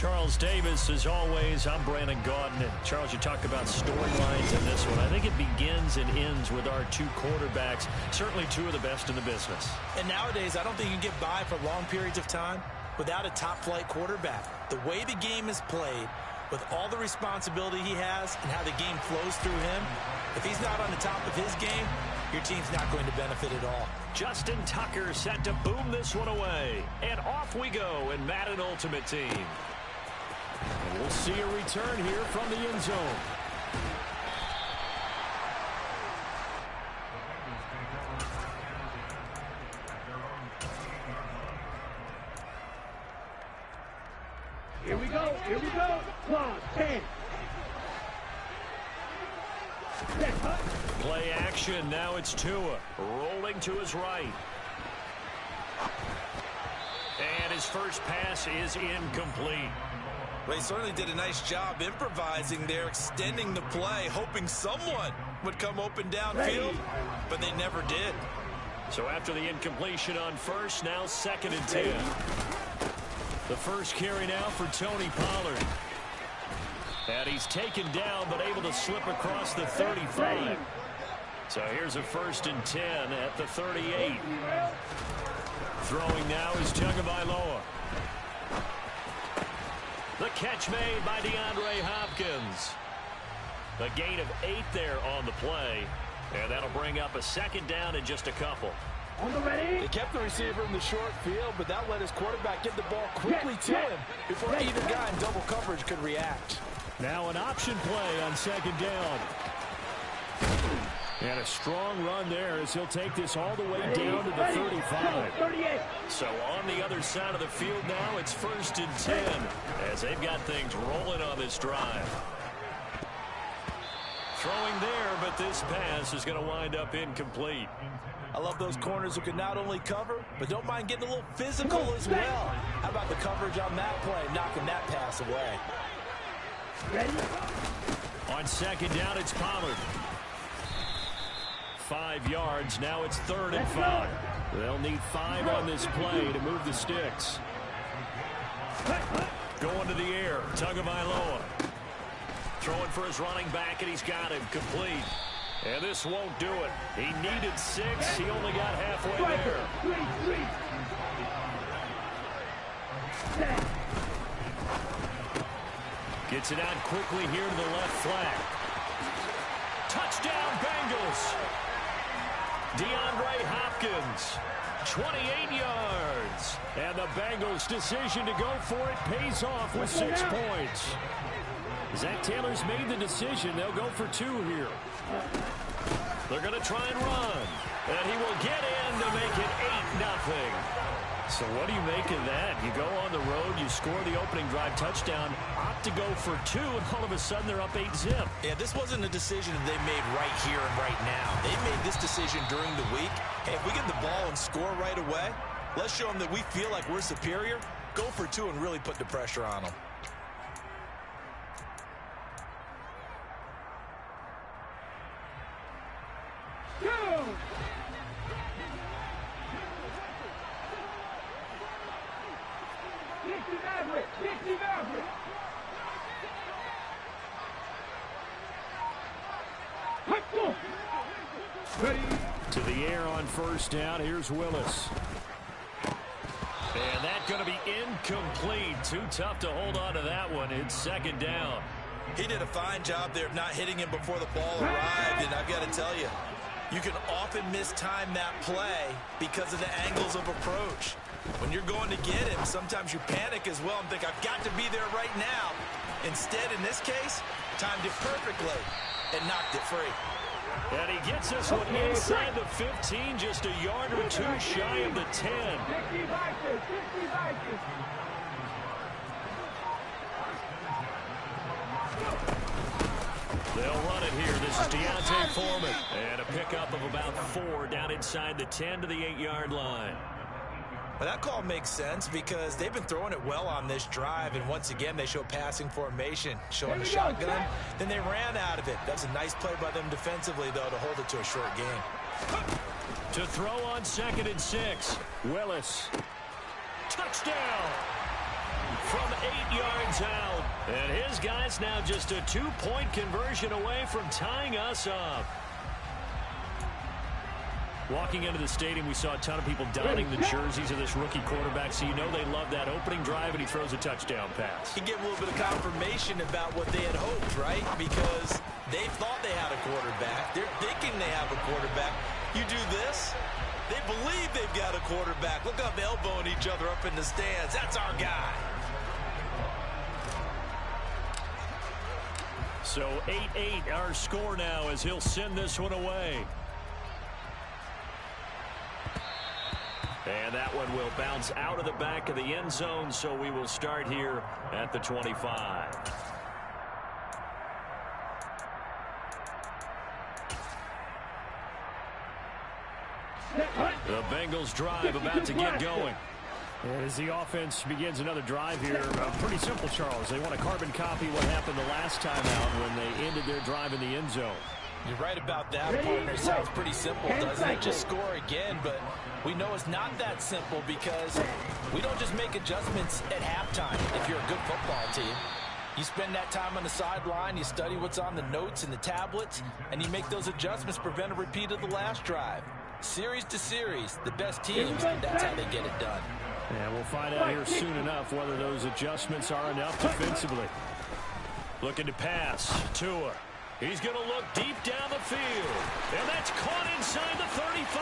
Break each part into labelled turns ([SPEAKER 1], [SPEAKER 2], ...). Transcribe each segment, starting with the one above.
[SPEAKER 1] Charles Davis, as always. I'm Brandon Gaudin. And Charles, you talk about storylines in this one. I think it begins and ends with our two quarterbacks, certainly two of the best in the business.
[SPEAKER 2] And nowadays, I don't think you can get by for long periods of time without a top-flight quarterback. The way the game is played, with all the responsibility he has and how the game flows through him, if he's not on the top of his game, your team's not going to benefit at all.
[SPEAKER 1] Justin Tucker set to boom this one away. And off we go in Madden Ultimate Team. And we'll see a return here from the end zone.
[SPEAKER 3] Here we go. Here we go. Claw, 10.
[SPEAKER 1] Play action. Now it's Tua rolling to his right. And his first pass is incomplete.
[SPEAKER 2] Well, he certainly did a nice job improvising there, extending the play, hoping someone would come open downfield, but they never did.
[SPEAKER 1] So after the incompletion on first, now 2nd and 10. The first carry now for Tony Pollard. And he's taken down, but able to slip across the 35. So here's a 1st and 10 at the 38. Throwing now is Tagovailoa. The catch made by DeAndre Hopkins. A gain of 8 there on the play. And that'll bring up a 2nd down in just a couple.
[SPEAKER 2] They kept the receiver in the short field, but that let his quarterback get the ball quickly to him before either guy in double coverage could react.
[SPEAKER 1] Now an option play on 2nd down. And a strong run there as he'll take this all the way down to the 35. So on the other side of the field now, it's 1st and 10 as they've got things rolling on this drive. Throwing there, but this pass is going to wind up incomplete.
[SPEAKER 2] I love those corners who can not only cover, but don't mind getting a little physical as well. How about the coverage on that play, knocking that pass away?
[SPEAKER 1] On 2nd down, it's Pollard. 5 yards. Now it's 3rd and 5. They'll need 5 on this play to move the sticks. Going to the air. Tagovailoa. Throwing for his running back, and he's got him complete. And this won't do it. He needed 6. He only got halfway there. Gets it out quickly here to the left flat. Touchdown, Bengals. DeAndre Hopkins, 28 yards. And the Bengals' decision to go for it pays off with 6 points. Zach Taylor's made the decision. They'll go for 2 here. They're going to try and run. And he will get in to make it 8-0. So what do you make of that? You go on the road, you score the opening drive touchdown, opt to go for 2, and all of a sudden they're up 8-zip.
[SPEAKER 2] Yeah, this wasn't a decision that they made right here and right now. They made this decision during the week. Hey, if we get the ball and score right away, let's show them that we feel like we're superior. Go for 2 and really put the pressure on them.
[SPEAKER 1] To the air on 1st down. Here's Willis. And that's going to be incomplete. Too tough to hold on to that one. It's 2nd down.
[SPEAKER 2] He did a fine job there of not hitting him before the ball arrived, and I've got to tell you, you can often mistime that play because of the angles of approach. When you're going to get him, sometimes you panic as well and think, I've got to be there right now. Instead, in this case, timed it perfectly and knocked it free.
[SPEAKER 1] And he gets this one inside the 15, just a yard or 2 shy of the 10. They'll run it here. This is Deontay Foreman. And a pickup of about 4 down inside the 10 to the 8-yard line.
[SPEAKER 2] Well, that call makes sense because they've been throwing it well on this drive, and once again they show passing formation, showing the shotgun. Then they ran out of it. That's a nice play by them defensively, though, to hold it to a short game.
[SPEAKER 1] To throw on 2nd and 6. Willis. Touchdown. from 8 yards out. And his guy's now just a 2-point conversion away from tying us up. Walking into the stadium, we saw a ton of people donning the jerseys of this rookie quarterback, so you know they love that opening drive, and he throws a touchdown pass.
[SPEAKER 2] He gave a little bit of confirmation about what they had hoped, right? Because they thought they had a quarterback. They're thinking they have a quarterback. You do this, they believe they've got a quarterback. Look up, elbowing each other up in the stands. That's our guy.
[SPEAKER 1] So 8-8 our score now as he'll send this one away. And that one will bounce out of the back of the end zone, so we will start here at the 25. The Bengals drive about to get going. And as the offense begins another drive here, pretty simple, Charles. They want to carbon copy what happened the last time out when they ended their drive in the end zone.
[SPEAKER 2] You're right about that, partner. Sounds pretty simple, doesn't it? Just score again, but we know it's not that simple because we don't just make adjustments at halftime if you're a good football team. You spend that time on the sideline, you study what's on the notes and the tablets, and you make those adjustments to prevent a repeat of the last drive. Series to series, the best teams, that's how they get it done.
[SPEAKER 1] And we'll find out here soon enough whether those adjustments are enough defensively. Looking to pass. Tua. He's going to look deep down the field. And that's caught inside the 35.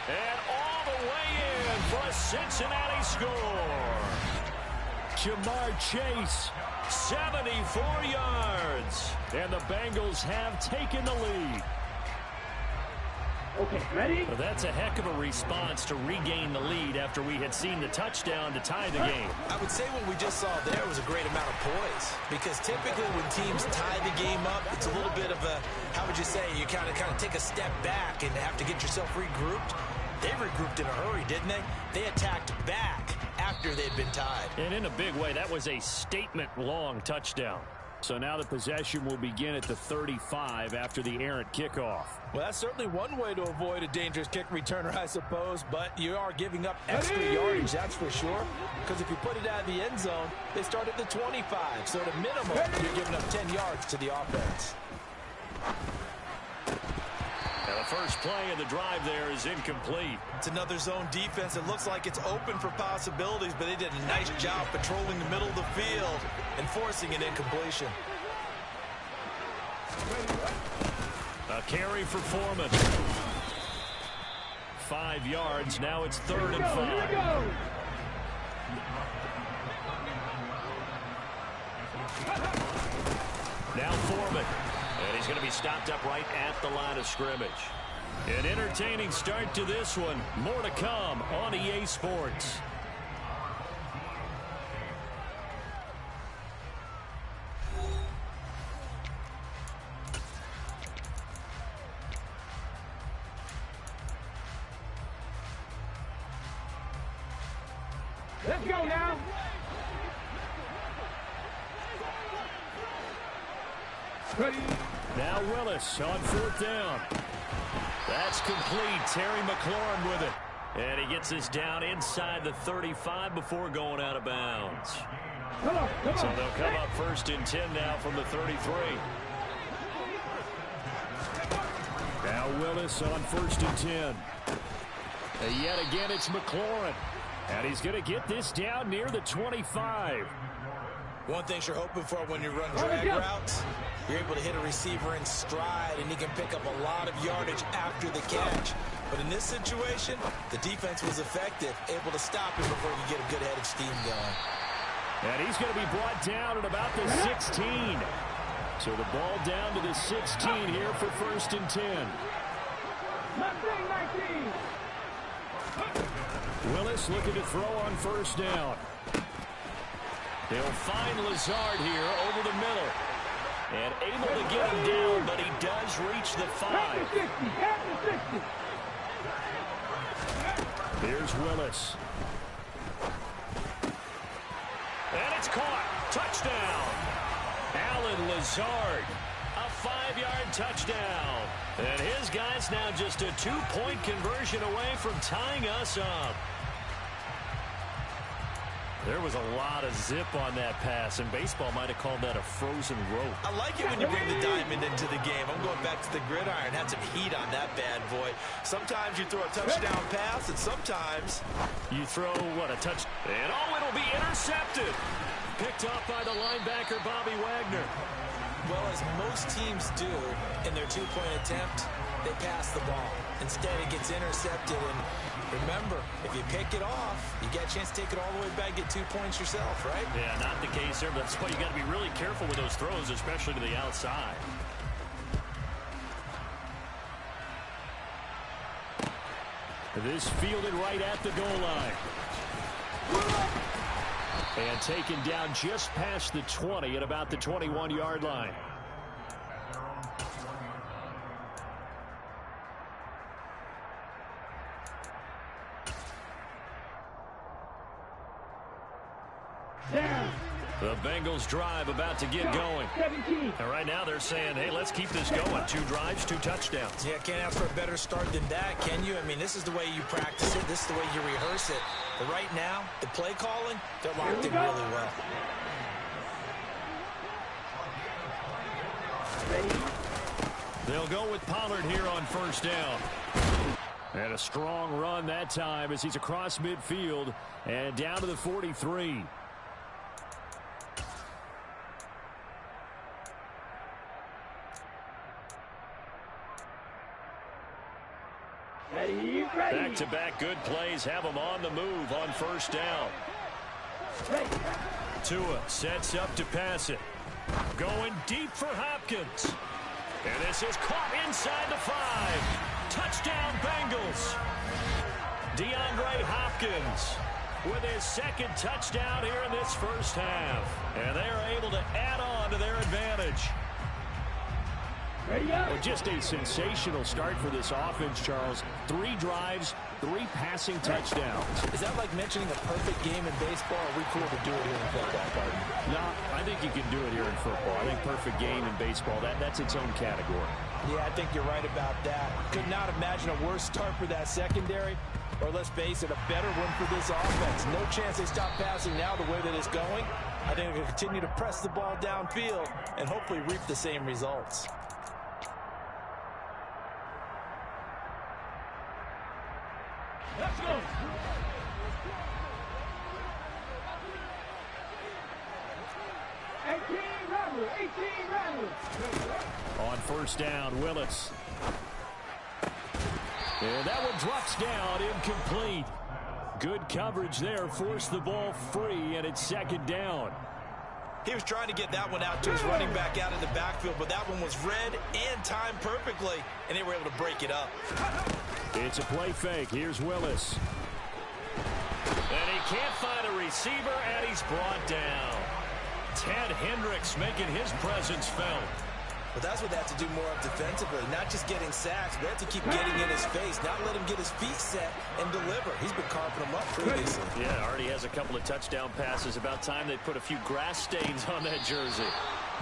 [SPEAKER 1] And all the way in for a Cincinnati score. Ja'Marr Chase, 74 yards. And the Bengals have taken the lead.
[SPEAKER 3] Okay, ready?
[SPEAKER 1] Well, that's a heck of a response to regain the lead after we had seen the touchdown to tie the game.
[SPEAKER 2] I would say what we just saw there was a great amount of poise, because typically when teams tie the game up, it's a little bit of a, how would you say, you kind of take a step back and have to get yourself regrouped. They regrouped in a hurry, didn't they? They attacked back after they'd been tied.
[SPEAKER 1] And in a big way, that was a statement-long touchdown. So now the possession will begin at the 35 after the errant kickoff.
[SPEAKER 2] Well, that's certainly one way to avoid a dangerous kick returner, I suppose, but you are giving up extra yardage, that's for sure, because if you put it out of the end zone, they start at the 25, so at a minimum, you're giving up 10 yards to the offense.
[SPEAKER 1] And the first play of the drive there is incomplete.
[SPEAKER 2] It's another zone defense. It looks like it's open for possibilities, but they did a nice job patrolling the middle of the field and forcing an incompletion.
[SPEAKER 1] A carry for Foreman. 5 yards. Now it's 3rd and 5. Now Foreman. And he's going to be stopped up right at the line of scrimmage. An entertaining start to this one. More to come on EA Sports.
[SPEAKER 3] Let's go now. Ready.
[SPEAKER 1] Now Willis on 4th down. That's complete. Terry McLaurin with it. And he gets us down inside the 35 before going out of bounds.
[SPEAKER 3] Come on.
[SPEAKER 1] So they'll come up 1st and 10 now from the 33. Now Willis on 1st and 10. And yet again, it's McLaurin. And he's going to get this down near the 25.
[SPEAKER 2] One thing you're hoping for when you run drag routes, you're able to hit a receiver in stride, and he can pick up a lot of yardage after the catch. But in this situation, the defense was effective, able to stop him before he could get a good head of steam going.
[SPEAKER 1] And he's going to be brought down at about the 16. So the ball down to the 16 here for 1st and 10.
[SPEAKER 3] 19.
[SPEAKER 1] Willis looking to throw on 1st down. They'll find Lazard here over the middle. And able to get him down, but he does reach the 5. Here's Willis. And it's caught. Touchdown. Alan Lazard. A 5-yard touchdown. And his guy's now just a 2-point conversion away from tying us up. There was a lot of zip on that pass, and baseball might have called that a frozen rope.
[SPEAKER 2] I like it when you bring the diamond into the game. I'm going back to the gridiron. Had some heat on that bad boy. Sometimes you throw a touchdown pass, and sometimes
[SPEAKER 1] you throw, what, a touch. And, oh, it'll be intercepted. Picked up by the linebacker, Bobby Wagner.
[SPEAKER 2] Well, as most teams do in their two-point attempt, they pass the ball. Instead, it gets intercepted, and remember, if you pick it off, you get a chance to take it all the way back, get 2 points yourself, right?
[SPEAKER 1] Yeah, not the case here. That's why you got to be really careful with those throws, especially to the outside. This fielded right at the goal line. And taken down just past the 20 at about the 21-yard line. The Bengals drive about to get going. And right now they're saying, hey, let's keep this going. 2 drives, 2 touchdowns.
[SPEAKER 2] Yeah, can't ask for a better start than that, can you? I mean, this is the way you practice it. This is the way you rehearse it. But right now, the play calling, they're locked in really well.
[SPEAKER 1] They'll go with Pollard here on first down. And a strong run that time as he's across midfield and down to the 43. Back-to-back good plays have them on the move on first down. Tua sets up to pass it. Going deep for Hopkins. And this is caught inside the 5. Touchdown Bengals. DeAndre Hopkins with his second touchdown here in this first half. And they are able to add on to their advantage. Well, just a sensational start for this offense, Charles. 3 drives, 3 passing touchdowns.
[SPEAKER 2] Is that like mentioning a perfect game in baseball? Or are we cool to do it here in football, Pardon?
[SPEAKER 1] No, I think you can do it here in football. I think perfect game in baseball, that's its own category.
[SPEAKER 2] Yeah, I think you're right about that. Could not imagine a worse start for that secondary. Or let's face it, a better one for this offense. No chance they stop passing now the way that it's going. I think they'll continue to press the ball downfield and hopefully reap the same results.
[SPEAKER 3] Let's go.
[SPEAKER 1] On first down, Willis. And that one drops down, incomplete. Good coverage there, forced the ball free, and it's second down.
[SPEAKER 2] He was trying to get that one out to his running back out in the backfield, but that one was read and timed perfectly, and they were able to break it up.
[SPEAKER 1] It's a play fake. Here's Willis. And he can't find a receiver, and he's brought down. Ted Hendricks making his presence felt.
[SPEAKER 2] But that's what they have to do more of defensively, not just getting sacks, but they have to keep getting in his face, not let him get his feet set and deliver. He's been carving them up previously.
[SPEAKER 1] Yeah, already has a couple of touchdown passes. About time they put a few grass stains on that jersey.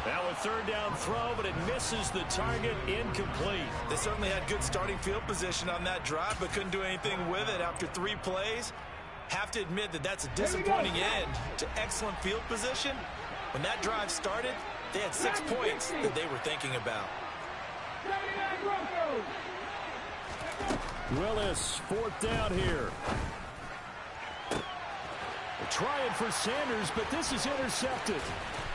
[SPEAKER 1] Now a third down throw, but it misses the target, incomplete.
[SPEAKER 2] They certainly had good starting field position on that drive, but couldn't do anything with it after 3 plays. Have to admit that that's a disappointing end to excellent field position. When that drive started, they had 6 points that they were thinking about.
[SPEAKER 1] Willis, fourth down here. They're trying for Sanders, but this is intercepted.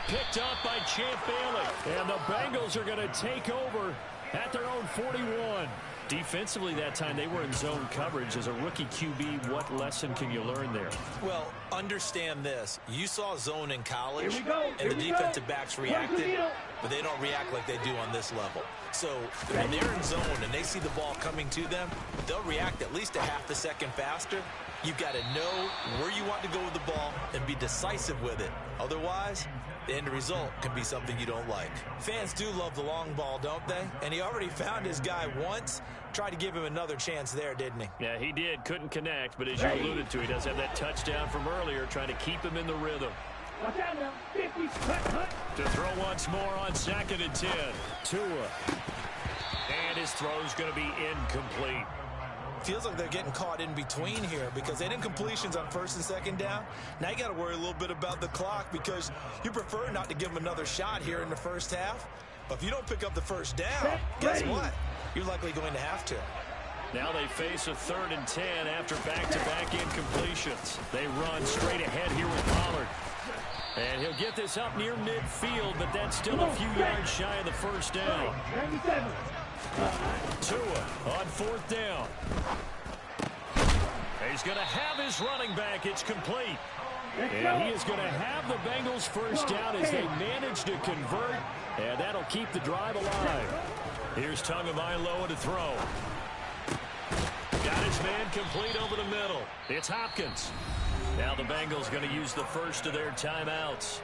[SPEAKER 1] Picked up by Champ Bailey. And the Bengals are going to take over at their own 41. Defensively that time, they were in zone coverage. As a rookie QB, what lesson can you learn there?
[SPEAKER 2] Well, understand this. You saw zone in college, and the defensive backs reacted, but they don't react like they do on this level. So when they're in zone and they see the ball coming to them, they'll react at least a half a second faster. You've got to know where you want to go with the ball and be decisive with it. Otherwise, the end result can be something you don't like. Fans do love the long ball, don't they? And he already found his guy once. Tried to give him another chance there, didn't he?
[SPEAKER 1] Yeah, he did. Couldn't connect, but as you alluded to, he does have that touchdown from earlier, trying to keep him in the rhythm. To throw once more on 2nd and 10. Tua. And his throw's going to be incomplete.
[SPEAKER 2] feels like they're getting caught in between here because they didn't completions on first and second down. Now you got to worry a little bit about the clock because you prefer not to give them another shot here in the first half. But if you don't pick up the first down, guess what? You're likely going to have to.
[SPEAKER 1] Now they face a 3rd and 10 after back-to-back incompletions. They run straight ahead here with Pollard. And he'll get this up near midfield, but that's still a few yards shy of the first down. Tua on 4th down. He's going to have his running back. It's complete. And he is going to have the Bengals first down as they manage to convert. And that'll keep the drive alive. Here's Tagovailoa to throw. Got his man complete over the middle. It's Hopkins. Now the Bengals going to use the first of their timeouts,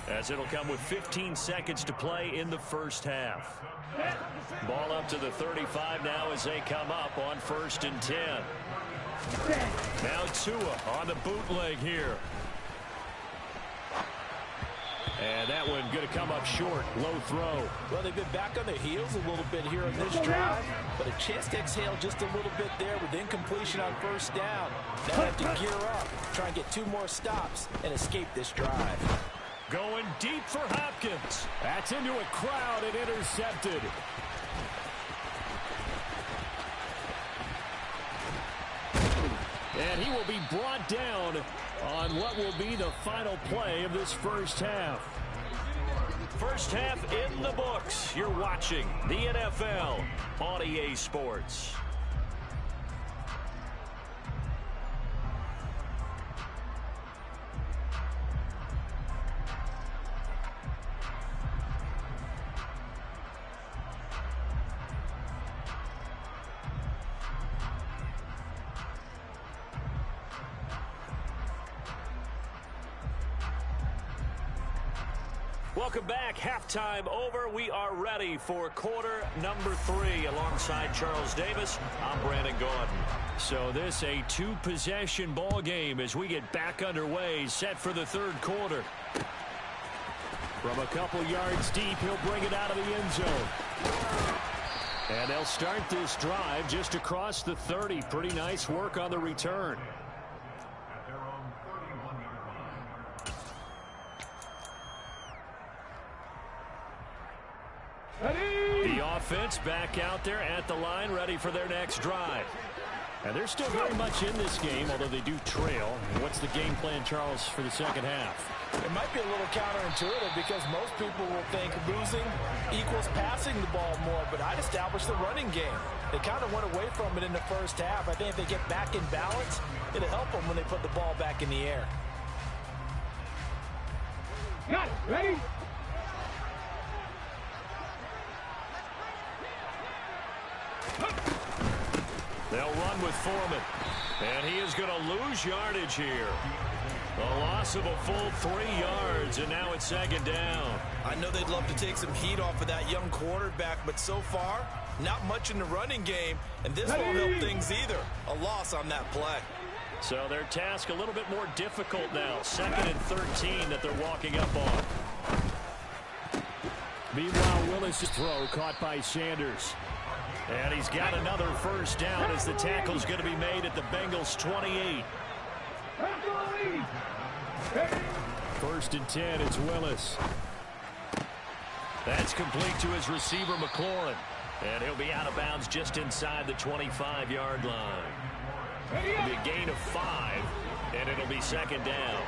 [SPEAKER 1] as it'll come with 15 seconds to play in the first half. Ball up to the 35 now as they come up on 1st and 10. Now Tua on the bootleg here. And that one going to come up short. Low throw.
[SPEAKER 2] Well, they've been back on their heels a little bit here on this drive, but a chance to exhale just a little bit there with incompletion on first down. Now they have to gear up, try and get 2 more stops and escape this drive.
[SPEAKER 1] Going deep for Hopkins. That's into a crowd and intercepted. And he will be brought down on what will be the final play of this first half. First half in the books. You're watching the NFL on EA Sports. Welcome back. Halftime over. We are ready for quarter number 3 alongside Charles Davis. I'm Brandon Gordon. So this a 2-possession ball game as we get back underway, set for the 3rd quarter. From a couple yards deep, he'll bring it out of the end zone. And they'll start this drive just across the 30. Pretty nice work on the return. The offense back out there at the line, ready for their next drive. And they're still very much in this game, although they do trail. What's the game plan, Charles, for the second half?
[SPEAKER 2] It might be a little counterintuitive because most people will think losing equals passing the ball more, but I'd establish the running game. They kind of went away from it in the first half. I think if they get back in balance, it'll help them when they put the ball back in the air.
[SPEAKER 3] Got it. Ready?
[SPEAKER 1] They'll run with Foreman. And he is going to lose yardage here. A loss of a full 3 yards, and now it's 2nd down.
[SPEAKER 2] I know they'd love to take some heat off of that young quarterback, but so far, not much in the running game, and this won't help things either. A loss on that play.
[SPEAKER 1] So their task a little bit more difficult now. 2nd and 13 that they're walking up on. Meanwhile, Willis' throw caught by Sanders. And he's got another first down as the tackle's going to be made at the Bengals' 28. 1st and 10, it's Willis. That's complete to his receiver, McLaurin. And he'll be out of bounds just inside the 25-yard line. It'll be a gain of 5, and it'll be 2nd down.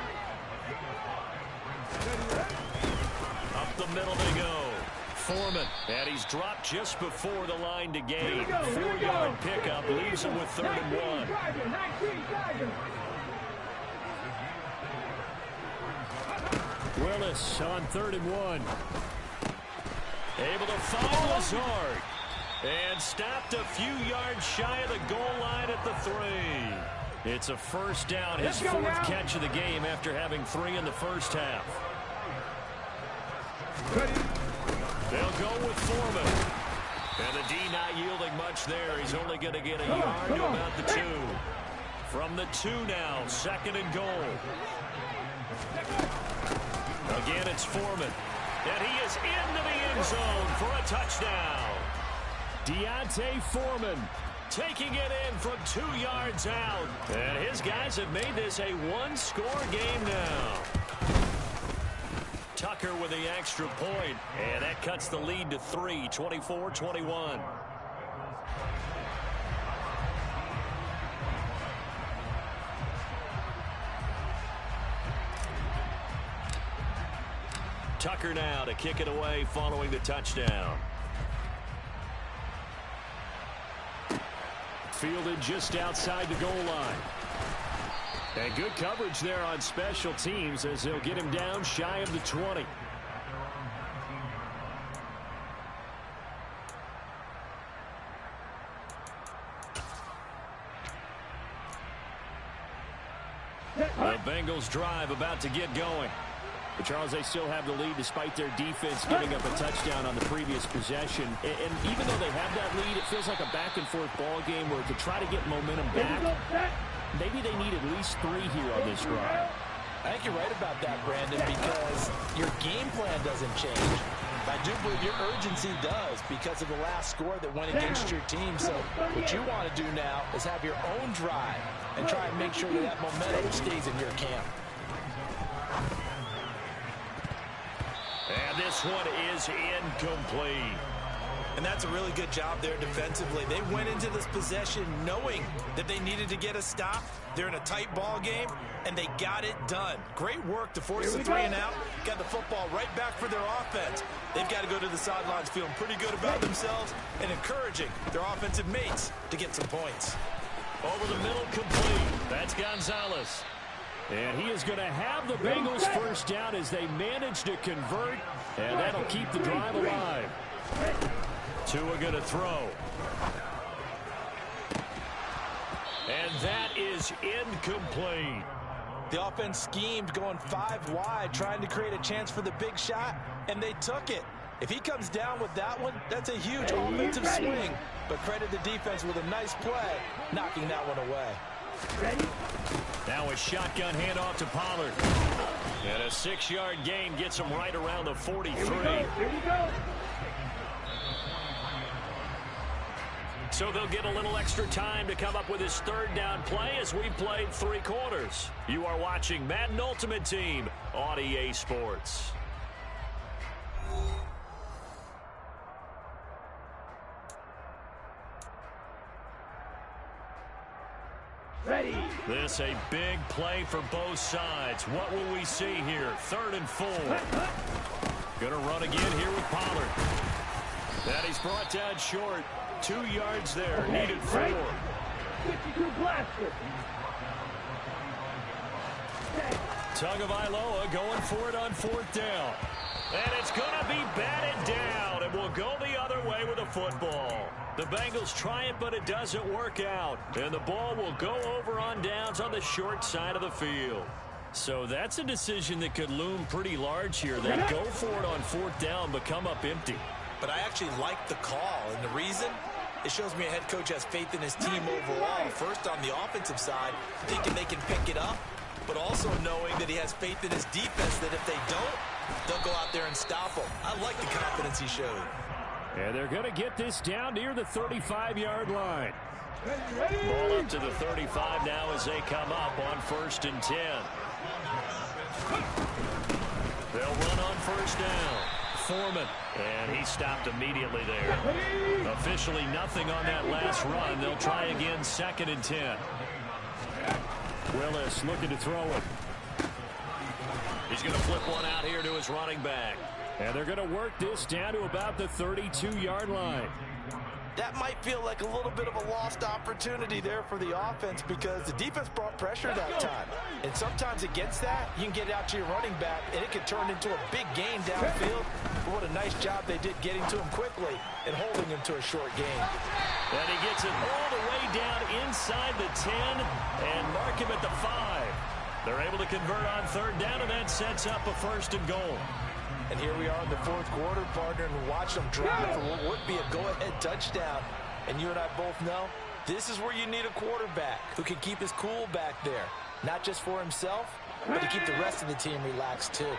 [SPEAKER 1] Up the middle they go. Foreman, and he's dropped just before the line to gain. 4-yard pickup leaves him with 3rd and 1. Willis on 3rd and 1. Able to find Lazard. And stopped a few yards shy of the goal line at the 3. It's a first down, his 4th catch of the game after having 3 in the first half. They'll go with Foreman. And the D not yielding much there. He's only going to get a yard to about the 2. From the 2 now, 2nd and goal. Again, it's Foreman. And he is into the end zone for a touchdown. D'Onta Foreman taking it in from 2 yards out. And his guys have made this a one-score game now. Tucker with the extra point, and that cuts the lead to 3, 24-21. Tucker now to kick it away following the touchdown. Fielded just outside the goal line. And good coverage there on special teams as they'll get him down shy of the 20. The Bengals drive about to get going. But Charles, they still have the lead despite their defense giving up a touchdown on the previous possession. And even though they have that lead, it feels like a back-and-forth ball game where to try to get momentum back, maybe they need at least 3 here on this drive.
[SPEAKER 2] I think you're right about that, Brandon, because your game plan doesn't change. I do believe your urgency does because of the last score that went against your team. So what you want to do now is have your own drive and try and make sure that that momentum stays in your camp.
[SPEAKER 1] And this one is incomplete.
[SPEAKER 2] And that's a really good job there defensively. They went into this possession knowing that they needed to get a stop. They're in a tight ball game, and they got it done. Great work to force the 3 and out. Got the football right back for their offense. They've got to go to the sidelines feeling pretty good about themselves and encouraging their offensive mates to get some points.
[SPEAKER 1] Over the middle, complete. That's Gonzalez. And he is going to have the Bengals first down as they manage to convert, and that'll keep the drive alive. Tua going to throw. And that is incomplete.
[SPEAKER 2] The offense schemed going 5 wide, trying to create a chance for the big shot, and they took it. If he comes down with that one, that's a huge offensive swing. But credit the defense with a nice play, knocking that one away.
[SPEAKER 1] Now a shotgun handoff to Pollard. And a 6-yard gain gets him right around the 43.
[SPEAKER 3] Here we go.
[SPEAKER 1] So they'll get a little extra time to come up with his 3rd down play as we played 3 quarters. You are watching Madden Ultimate Team on EA Sports.
[SPEAKER 3] Ready.
[SPEAKER 1] This a big play for both sides. What will we see here? 3rd and 4. Gonna run again here with Pollard. That he's brought down short. 2 yards there. Needed 4.
[SPEAKER 3] 52 blaster.
[SPEAKER 1] Tagovailoa going for it on 4th down. And it's going to be batted down, and we'll go the other way with the football. The Bengals try it, but it doesn't work out. And the ball will go over on downs on the short side of the field. So that's a decision that could loom pretty large here. They go for it on 4th down, but come up empty.
[SPEAKER 2] But I actually like the call, and the reason? It shows me a head coach has faith in his team overall. First, on the offensive side, thinking they can pick it up, but also knowing that he has faith in his defense that if they don't, they'll go out there and stop them. I like the confidence he showed.
[SPEAKER 1] And they're going to get this down near the 35-yard line. Ball up to the 35 now as they come up on 1st and 10. They'll run on 1st down. Foreman, and he stopped immediately there. Officially nothing on that last run. They'll try again 2nd and 10. Willis looking to throw it. He's going to flip one out here to his running back. And they're going to work this down to about the 32-yard line.
[SPEAKER 2] That might feel like a little bit of a lost opportunity there for the offense because the defense brought pressure that time. And sometimes against that, you can get it out to your running back, and it could turn into a big gain downfield. But what a nice job they did getting to him quickly and holding him to a short gain.
[SPEAKER 1] And he gets it all the way down inside the 10 and mark him at the 5. They're able to convert on 3rd down, and that sets up a 1st and goal.
[SPEAKER 2] And here we are in the 4th quarter, partner, and watch them drive for what would be a go-ahead touchdown. And you and I both know this is where you need a quarterback who can keep his cool back there. Not just for himself, but to keep the rest of the team relaxed too.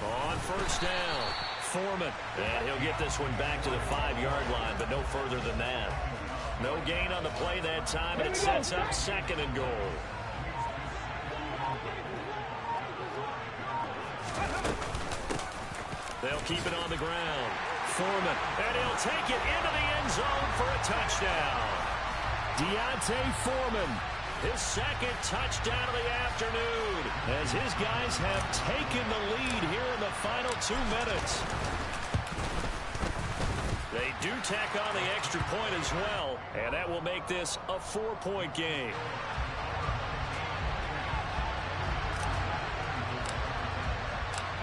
[SPEAKER 1] On 1st down, Foreman. And he'll get this one back to the 5-yard line, but no further than that. No gain on the play that time, and it sets up 2nd and goal. They'll keep it on the ground. Foreman, and he'll take it into the end zone for a touchdown. D'Onta Foreman, his 2nd touchdown of the afternoon, as his guys have taken the lead here in the final 2 minutes. They do tack on the extra point as well, and that will make this a 4-point game.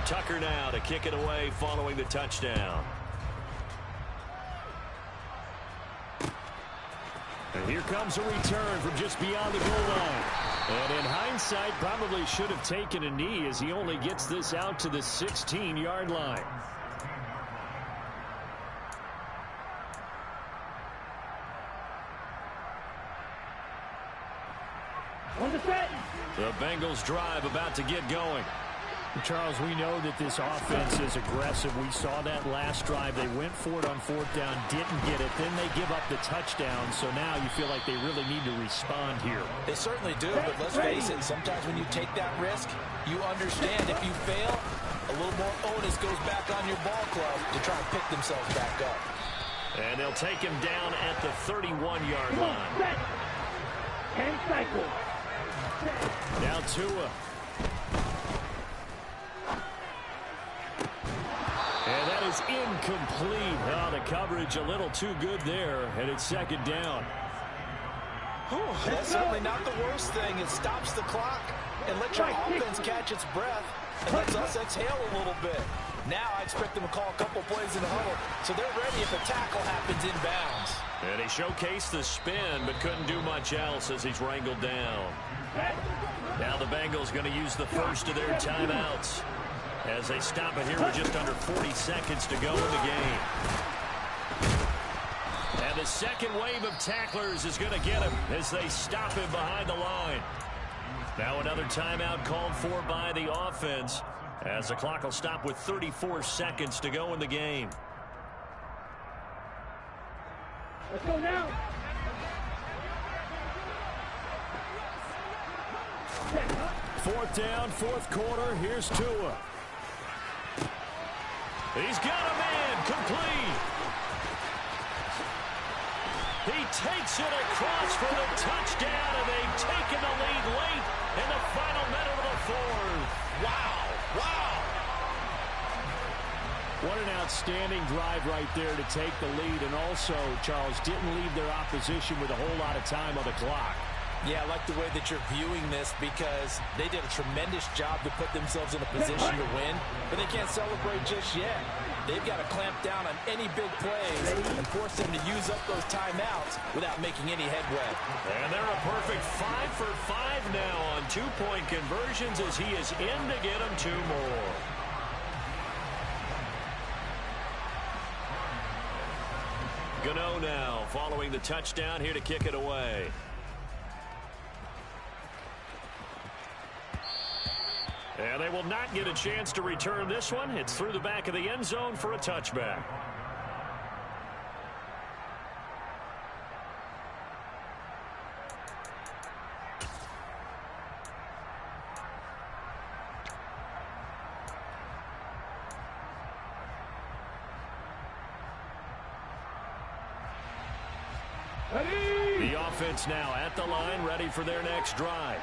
[SPEAKER 1] Tucker now to kick it away following the touchdown. And here comes a return from just beyond the goal line. And in hindsight, probably should have taken a knee as he only gets this out to the 16-yard line.
[SPEAKER 3] On the set.
[SPEAKER 1] The Bengals drive about to get going.
[SPEAKER 4] Charles, we know that this offense is aggressive. We saw that last drive. They went for it on 4th down, didn't get it. Then they give up the touchdown. So now you feel like they really need to respond here.
[SPEAKER 2] They certainly do, but let's face it, sometimes when you take that risk, you understand if you fail, a little more onus goes back on your ball club to try and pick themselves back up.
[SPEAKER 1] And they'll take him down at the 31-yard line.
[SPEAKER 3] Set. And cycle.
[SPEAKER 1] Now Tua. And that is incomplete. Oh, the coverage a little too good there, and it's 2nd down.
[SPEAKER 2] That's certainly not the worst thing. It stops the clock and lets your offense catch its breath and lets us exhale a little bit. Now I expect them to call a couple plays in the huddle, so they're ready if a tackle happens inbounds.
[SPEAKER 1] And he showcased the spin, but couldn't do much else as he's wrangled down. Now the Bengals going to use the first of their timeouts as they stop it here with just under 40 seconds to go in the game. And the second wave of tacklers is going to get him as they stop him behind the line. Now another timeout called for by the offense as the clock will stop with 34 seconds to go in the game.
[SPEAKER 3] Let's go now.
[SPEAKER 1] 4th down, 4th quarter. Here's Tua. He's got a man complete. He takes it across for the touchdown, and they've taken the lead late in the final minute of the 4th.
[SPEAKER 2] Wow. Wow.
[SPEAKER 4] What an outstanding drive right there to take the lead. And also, Charles, didn't leave their opposition with a whole lot of time on the clock.
[SPEAKER 2] Yeah, I like the way that you're viewing this because they did a tremendous job to put themselves in a position to win, but they can't celebrate just yet. They've got to clamp down on any big plays and force them to use up those timeouts without making any headway.
[SPEAKER 1] And they're a perfect 5 for 5 now on 2-point conversions as he is in to get them 2 more. Gano now following the touchdown here to kick it away. And they will not get a chance to return this one. It's through the back of the end zone for a touchback. The offense now at the line, ready for their next drive.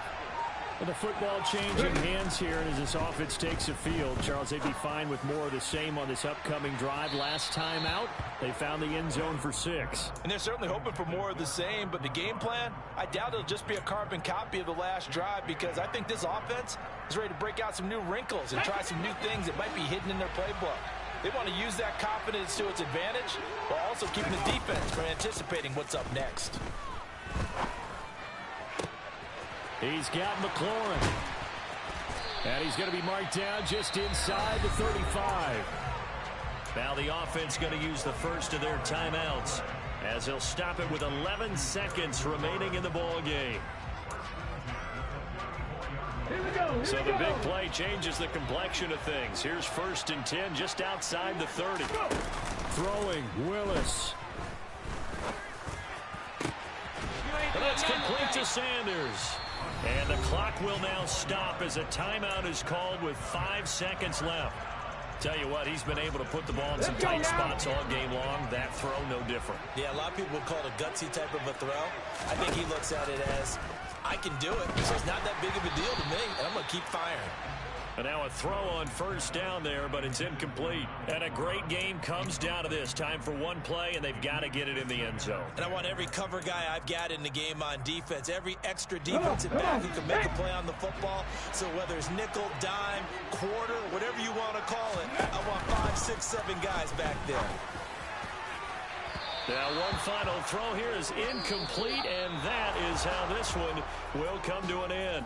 [SPEAKER 4] With the football changing hands here, and as this offense takes the field, Charles, they'd be fine with more of the same on this upcoming drive. Last time out, they found the end zone for 6.
[SPEAKER 2] And they're certainly hoping for more of the same, but the game plan, I doubt it'll just be a carbon copy of the last drive because I think this offense is ready to break out some new wrinkles and try some new things that might be hidden in their playbook. They want to use that confidence to its advantage while also keeping the defense from anticipating what's up next.
[SPEAKER 4] He's got McLaurin. And he's going to be marked down just inside the 35.
[SPEAKER 1] Now the offense going to use the first of their timeouts as they'll stop it with 11 seconds remaining in the ball game.
[SPEAKER 3] Here we go. go.
[SPEAKER 1] So the big play changes the complexion of things. Here's 1st and 10 just outside the 30.
[SPEAKER 4] Throwing, Willis.
[SPEAKER 1] And that's complete to Sanders. And the clock will now stop as a timeout is called with 5 seconds left. Tell you what, he's been able to put the ball in some tight spots all game long. That throw, no different.
[SPEAKER 2] Yeah, a lot of people would call it a gutsy type of a throw. I think he looks at it as, I can do it, so it's not that big of a deal to me, and I'm going to keep firing.
[SPEAKER 1] And now a throw on 1st down there, but it's incomplete. And a great game comes down to this. Time for one play, and they've got to get it in the end zone.
[SPEAKER 2] And I want every cover guy I've got in the game on defense, every extra defensive back who can make a play on the football. So whether it's nickel, dime, quarter, whatever you want to call it, I want 5, 6, 7 guys back there.
[SPEAKER 1] Now one final throw here is incomplete, and that is how this one will come to an end.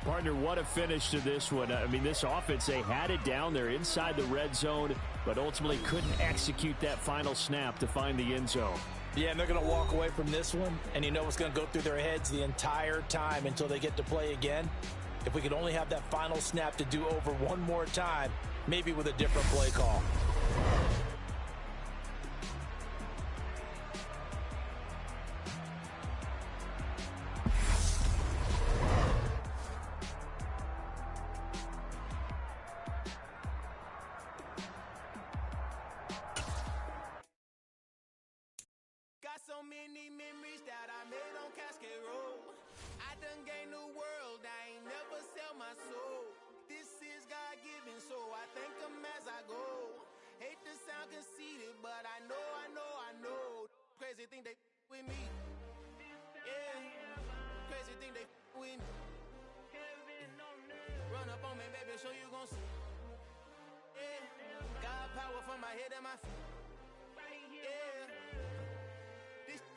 [SPEAKER 4] Partner, what a finish to this one. I mean, this offense, they had it down there inside the red zone, but ultimately couldn't execute that final snap to find the end zone.
[SPEAKER 2] Yeah, and they're going to walk away from this one, and you know what's going to go through their heads the entire time until they get to play again? If we could only have that final snap to do over one more time, maybe with a different play call.
[SPEAKER 5] So many memories that I made on Cascade Road. I done gained the world, I ain't never sell my soul. This is God-given, so I thank him as I go. Hate to sound conceited, but I know. Crazy thing they with me. Yeah, crazy thing they with me. Run up on me, baby, show you gon' see. Yeah, God power from my head and my feet. Yeah.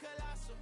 [SPEAKER 5] Colossal,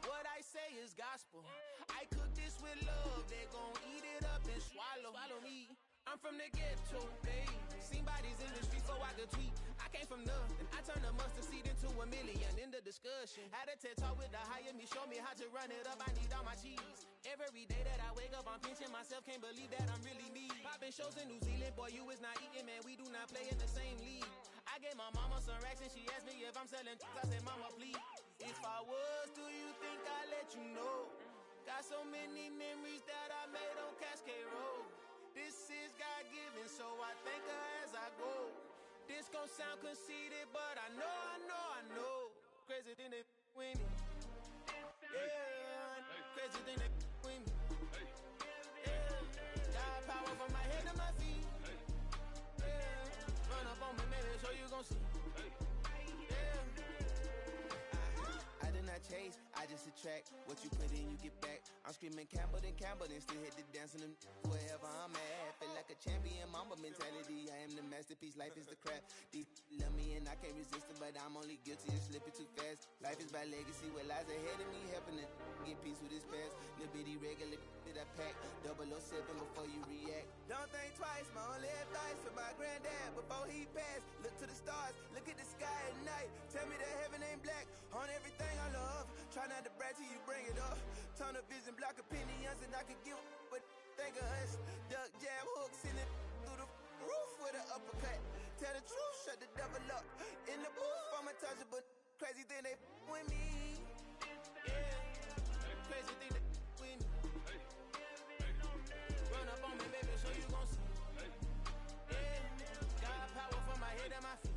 [SPEAKER 5] what I say is gospel. I cook this with love, they gon' eat it up and swallow me. I'm from the ghetto, babe. Seen bodies in the street so I could tweet. I came from nothing, I turned a mustard seed into a million in the discussion. Had a TED talk with the higher me, show me how to run it up, I need all my cheese. Every day that I wake up, I'm pinching myself, can't believe that I'm really me. Popping shows in New Zealand, boy, you is not eating, man, we do not play in the same league. I gave my mama some racks and she asked me if I'm selling I said, mama, please. If I was, do you think I'd let you know? Got so many memories that I made on Cascade Road. This is God-given, so I thank her as I go. This gon' sound conceited, but I know. Crazy thing they with me. Yeah, crazy thing they with me. Yeah, got power from my head to my feet. Yeah, run up on me, maybe so you gon' see. Chase, I just attract what you put in, you get back. I'm screaming Campbell, then still hit the dance and them wherever I'm at. Feel like a champion, mamba mentality. I am the masterpiece, life is the crap. Deep love me and I can't resist it, but I'm only guilty of slipping too fast. Life is by legacy, what lies ahead of me, helping it get peace with his past. Little bitty regular that I pack, 007 before you react. Don't think twice, my only advice for my granddad before he passed. Look to the stars, look at the sky at night. Tell me that heaven ain't black on everything I love. Try not to brag till you bring it up. Turn of vision, block opinions, and I could give but think of us. Duck, jab, hooks in it through the roof with an uppercut. Tell the truth, shut the devil up. In the booth, I'm untouchable. Crazy thing they with me. Yeah, crazy thing they with me. Run up on me, baby, so you gon' see. Yeah, got power from my head and my feet.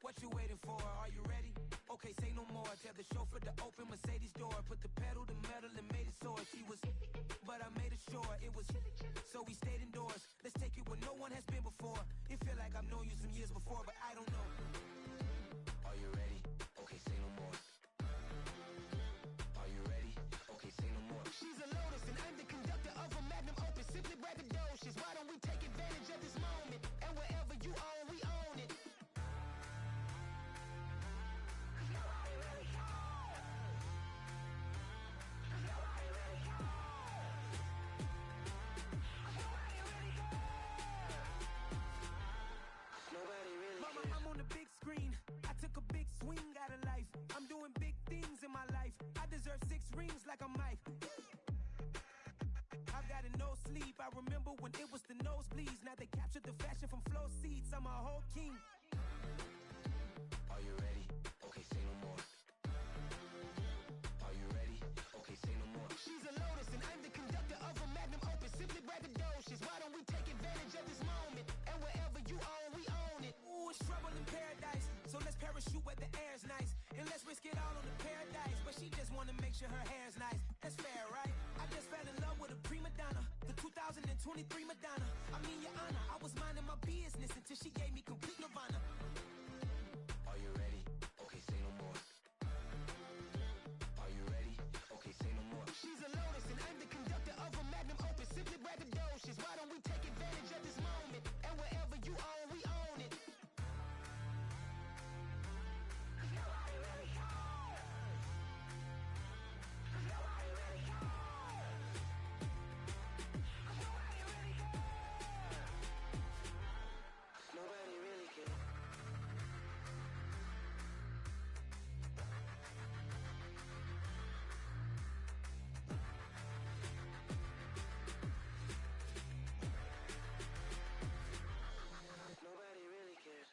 [SPEAKER 6] What you waiting for? Are you ready? Okay, say no more. Tell the chauffeur to open Mercedes door. Put the pedal to metal and made it soar. She was, but I made it sure it was. So we stayed indoors. Let's take it where no one has been before. It feel like I've known you some years before, but I don't know. Are you ready? Okay, say no more. Are you ready? like I'm Mike. I've got a no sleep. I remember when it was the nosebleeds. Now they captured the fashion from flow seats. I'm a whole king.
[SPEAKER 7] Are you ready? Okay, say no more. Are you ready? Okay, say no more.
[SPEAKER 6] She's a lotus and I'm the conductor of a magnum opus. Simply braggadocious. Why don't we take advantage of this moment? And wherever you own, we own it. Ooh, it's trouble in paradise. So let's parachute where the air's nice. And let's risk it all on the paradise. But she just wanna make sure her hair's nice. That's fair, right? I just fell in love with a prima donna. The 2023 Madonna. I mean, your honor, I was minding my business until she gave me complete nirvana.
[SPEAKER 7] Are you ready? Okay, say no more. Are you ready? Okay, say no more.
[SPEAKER 6] She's a lotus and I'm the conductor of a magnum opus. Simply braggadocious. Why don't we take advantage of this moment? And wherever you own, we own it. Nobody really cares. Nobody really cares. Nobody really cares.
[SPEAKER 7] Nobody really cares. Nobody really cares.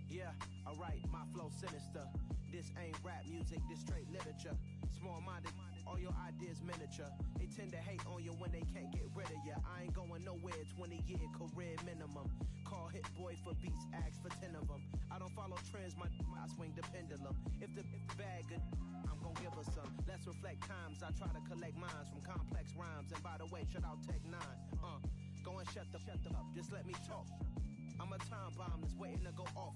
[SPEAKER 5] Yeah, alright, my flow sinister. This ain't rap music, this straight literature. Small-minded, all your ideas miniature. They tend to hate on you when they can't get rid of you. I ain't going nowhere, 20-year career minimum. Call Hit Boy for beats, ask for 10 of them. I don't follow trends, I swing the pendulum. If the bag good, I'm gon' give her some. Let's reflect times, I try to collect minds from complex rhymes. And by the way, shut out Tech 9. Go and shut the up, just let me talk. I'm a time bomb that's waiting to go off.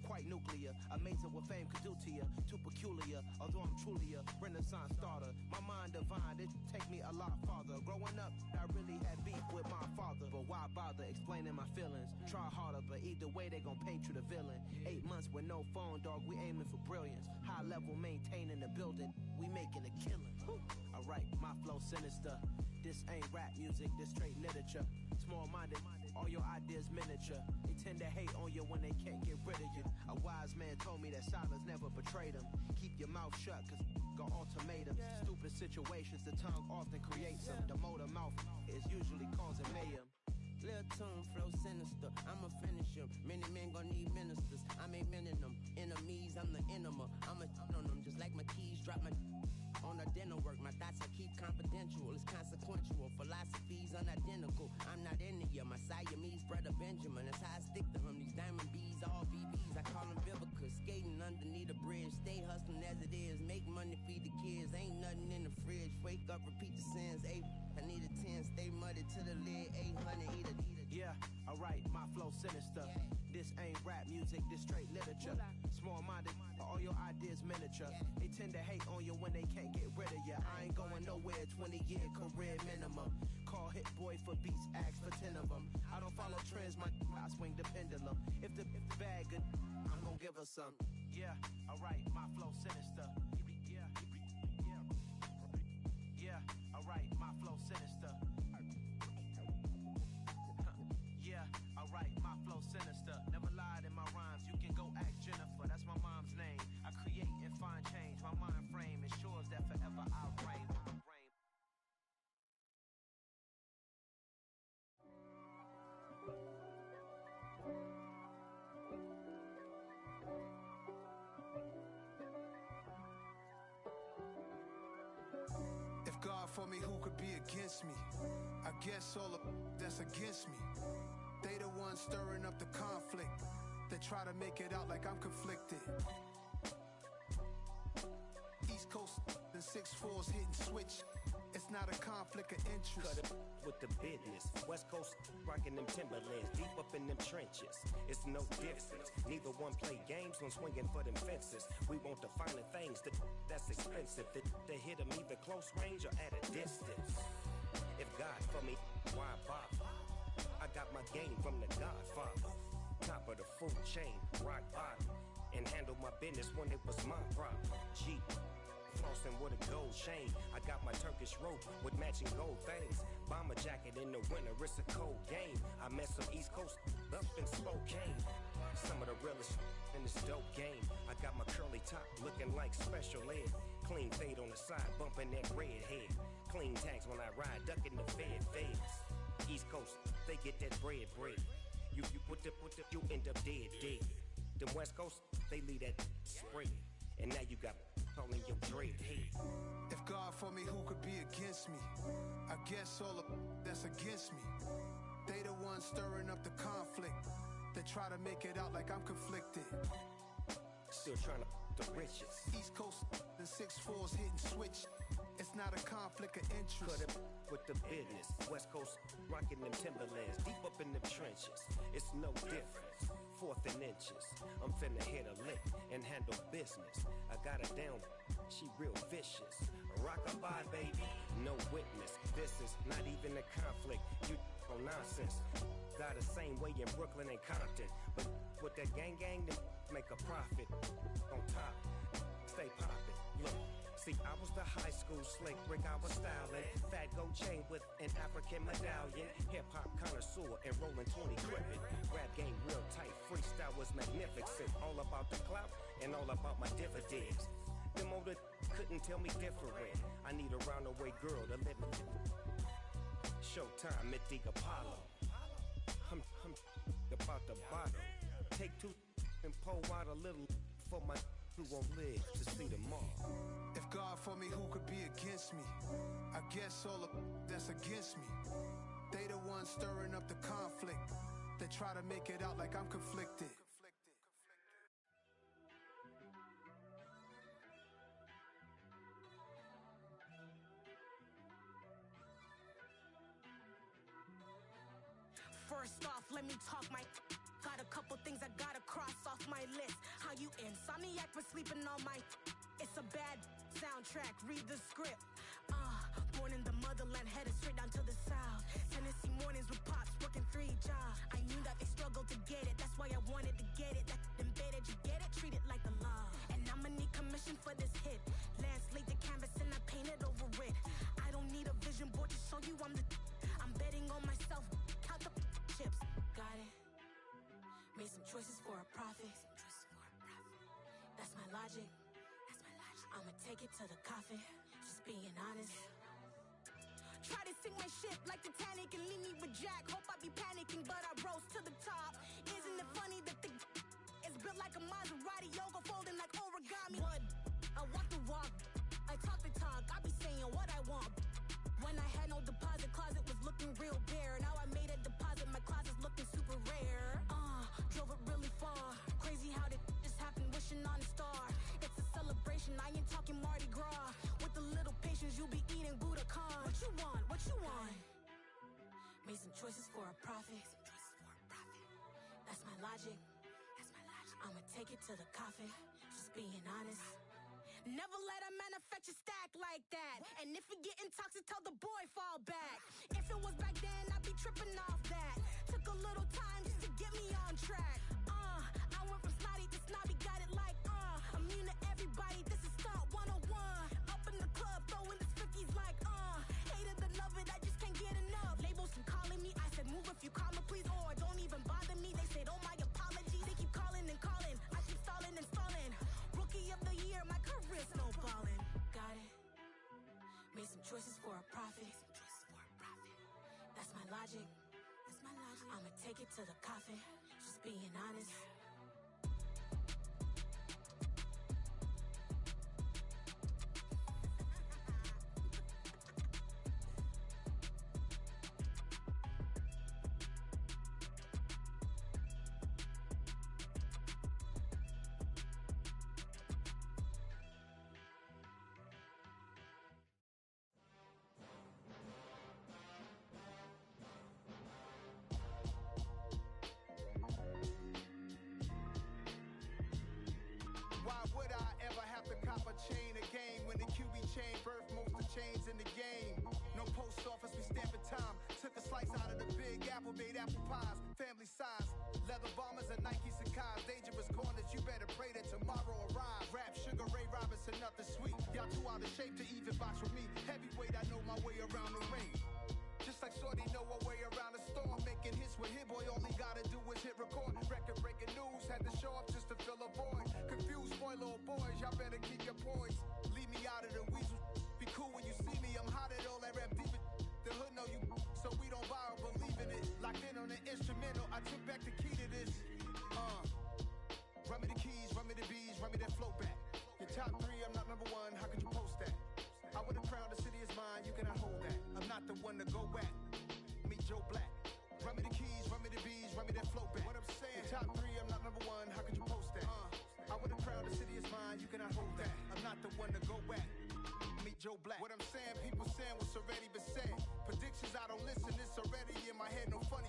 [SPEAKER 5] Quite nuclear, amazing what fame could do to you. Too peculiar, although I'm truly a renaissance starter. My mind divine, it take me a lot farther. Growing up, I really had beef with my father. But why bother explaining my feelings? Try harder, but either way they gon' paint you the villain. 8 months with no phone, dog, we aiming for brilliance. High level maintaining the building, we making a killing. Alright, my flow sinister. This ain't rap music, this straight literature. Small-minded, all your ideas miniature. They tend to hate on you when they can't get rid of you. A wise man told me that silence never betrayed him. Keep your mouth shut, cause got ultimatums. Stupid situations, the tongue often creates them. The motor mouth is usually causing mayhem.
[SPEAKER 8] Lil' tune, flow sinister, I'ma finish him. Many men gon' need ministers, I'm aiming them. Enemies, I'm the enema, I'ma on them. Just like my keys, drop my on our dinner work. My thoughts I keep confidential, it's consequential. Philosophies unidentical, I'm not into you. My Siamese brother Benjamin, that's how I stick to him. These diamond bees, all BBs, I call them Vivica. Skating underneath a bridge, stay hustling as it is. Make money, feed the kids, ain't nothing in the fridge. Wake up, repeat the sins, I need a 10, stay muddy to the lid, 800, eat a.
[SPEAKER 5] Yeah, alright, my flow sinister. This ain't rap music, this straight literature. Small-minded, all your ideas miniature. They tend to hate on you when they can't get rid of you. I ain't going nowhere, 20-year career minimum. Call Hit Boy for beats, ask for 10 of them. I don't follow trends, I swing the pendulum. If the bag good, I'm gon' give her some. Yeah, alright, my flow sinister. Yeah, alright, my flow sinister. Yeah, alright, my flow sinister. Never lied in my rhymes, you can go ask Jennifer. That's my mom's name. I create and find change. My mind frame ensures that forever I'll reign.
[SPEAKER 9] If God for me, who could be against me? I guess all of that's against me. They the ones stirring up the conflict. They try to make it out like I'm conflicted. East Coast and 6'4's hitting switch. It's not a conflict of interest.
[SPEAKER 10] Cut it with the business. West Coast rocking them Timberlands, deep up in them trenches. It's no difference. Neither one play games, one swinging for them fences. We want the finer things, that's expensive. They hit them either close range or at a distance. If God for me, why bother? I got my game from the Godfather. Top of the food chain, rock bottom. And handle my business when it was my problem. Jeep, flossing with a gold chain. I got my Turkish rope with matching gold things. Bomber jacket in the winter, it's a cold game. I met some East Coast up in Spokane. Some of the realest in this dope game. I got my curly top looking like special ed. Clean fade on the side, bumping that red head. Clean tags when I ride, ducking the feds. East Coast, they get that bread. You put the, you end up dead. Them West Coast, they leave that spread. And now you got calling your dread head.
[SPEAKER 9] If God for me, who could be against me? I guess all of that's against me. They the ones stirring up the conflict. They try to make it out like I'm conflicted.
[SPEAKER 10] Still trying to the riches.
[SPEAKER 9] East Coast, the 6'4s hitting switch. It's not a conflict of interest.
[SPEAKER 10] Cut it with the business. West Coast rocking them Timberlands, deep up in them trenches. It's no difference. 4th and inches. I'm finna hit a lick and handle business. I got her down, she real vicious. Rock-a-bye, baby, no witness. This is not even a conflict. You on nonsense. Got the same way in Brooklyn and Compton, but with that gang, then make a profit. On top, stay poppin'. Look. See, I was the high school slick Rick, I was styling. Fat gold chain with an African medallion. Hip-hop connoisseur and rolling 20 gripping. Rap game real tight, freestyle was magnificent. All about the clout and all about my dividends. Them older couldn't tell me different. I need a roundaway girl to live in. Showtime at the Apollo. I'm about the bottle. Take 2 and pour out a little for my who won't live to see tomorrow.
[SPEAKER 9] If God for me, who could be against me? I guess all of that's against me. They the ones stirring up the conflict. They try to make it out like I'm conflicted.
[SPEAKER 11] First off, let me talk my... Got a couple things I gotta cross off my list. How you insomniac for sleeping on my... It's a bad soundtrack, read the script. Born in the motherland, headed straight down to the south. Tennessee mornings with pops, working 3 jobs. I knew that they struggled to get it, that's why I wanted to get it. That embedded, you get it? Treat it like the law. And I'ma need commission for this hit. Lance laid the canvas and I painted over it. I don't need a vision board to show you I'm the... I'm betting on myself, count the chips. Got it. Made some choices for a profit. That's my logic. I'ma take it to the coffin. Just being honest. Try to sink my ship like Titanic and leave me with Jack. Hope I be panicking, but I rose to the top. Isn't it funny that the is built like a Maserati, yoga folding like origami? What? I walk the walk. I talk the talk. I be saying what I want. When I had no deposit, closet was looking real bare. Now I made a deposit, my closet's looking super rare. Drove it really far. Crazy how did just happen, wishing on a star. It's a celebration, I ain't talking Mardi Gras. With a little patience, you'll be eating Budokan. What you want? What you want? Made some choices for a profit. That's my logic. I'ma take it to the coffin. Just being honest. Never let a manufacture stack like that. And if we getting toxic, tell the boy fall back. If it was back then, I'd be tripping off that. Took a little time just to get me on track. I went from snotty to snobby, got it like immune to everybody, this is Stunt 101. Up in the club, throwing the 50s like hated the love it, I just can't get enough. Labels and calling me, I said move if you call me please, or don't even bother me. They said oh my apologies, they keep calling and calling. I keep stalling and stalling. Rookie of the year, my career snowballing. Got it. Made some choices for a profit. That's my logic. I'ma take it to the coffin. Just being honest.
[SPEAKER 9] Why would I ever have to cop a chain again when the QB chain birthed most of the chains in the game? No post office, we stamping time. Took a slice out of the big apple, made apple pies, family size. Leather bombers and Nike Sacai's. Dangerous corners, you better pray that tomorrow arrives. Rap, Sugar Ray Robinson, nothing sweet. Y'all too out of shape to even box with me. Heavyweight, I know my way around the ring. Just like Shorty know her way around the storm. Making hits with Hit Boy, all he gotta do is hit record. Record breaking news, had had to show up just to fill a void. Confused boy, little boys, y'all better keep your poise. Leave me out of the weasel. Be cool when you see me, I'm hot at all that rap deep. The hood know you, so we don't borrow, believe in it. Locked in on the instrumental, I took back the key to this. Run me the keys, run me the bees, run me that flow back. Your top 3, I'm not number 1, how could you post that? I would've crowned the city is mine, you cannot hold that. I'm not the one to go back. Meet Joe Black. Run me the keys, run me the bees, run me that flow back. What I'm saying, your top 3, I'm not number 1, how could you post that? I would've crowned the city is mine, you cannot hold that. I'm not the one to go back. Meet Joe Black. What I'm saying, people saying what's already been said. Predictions, I don't listen, it's already in my head, no funny.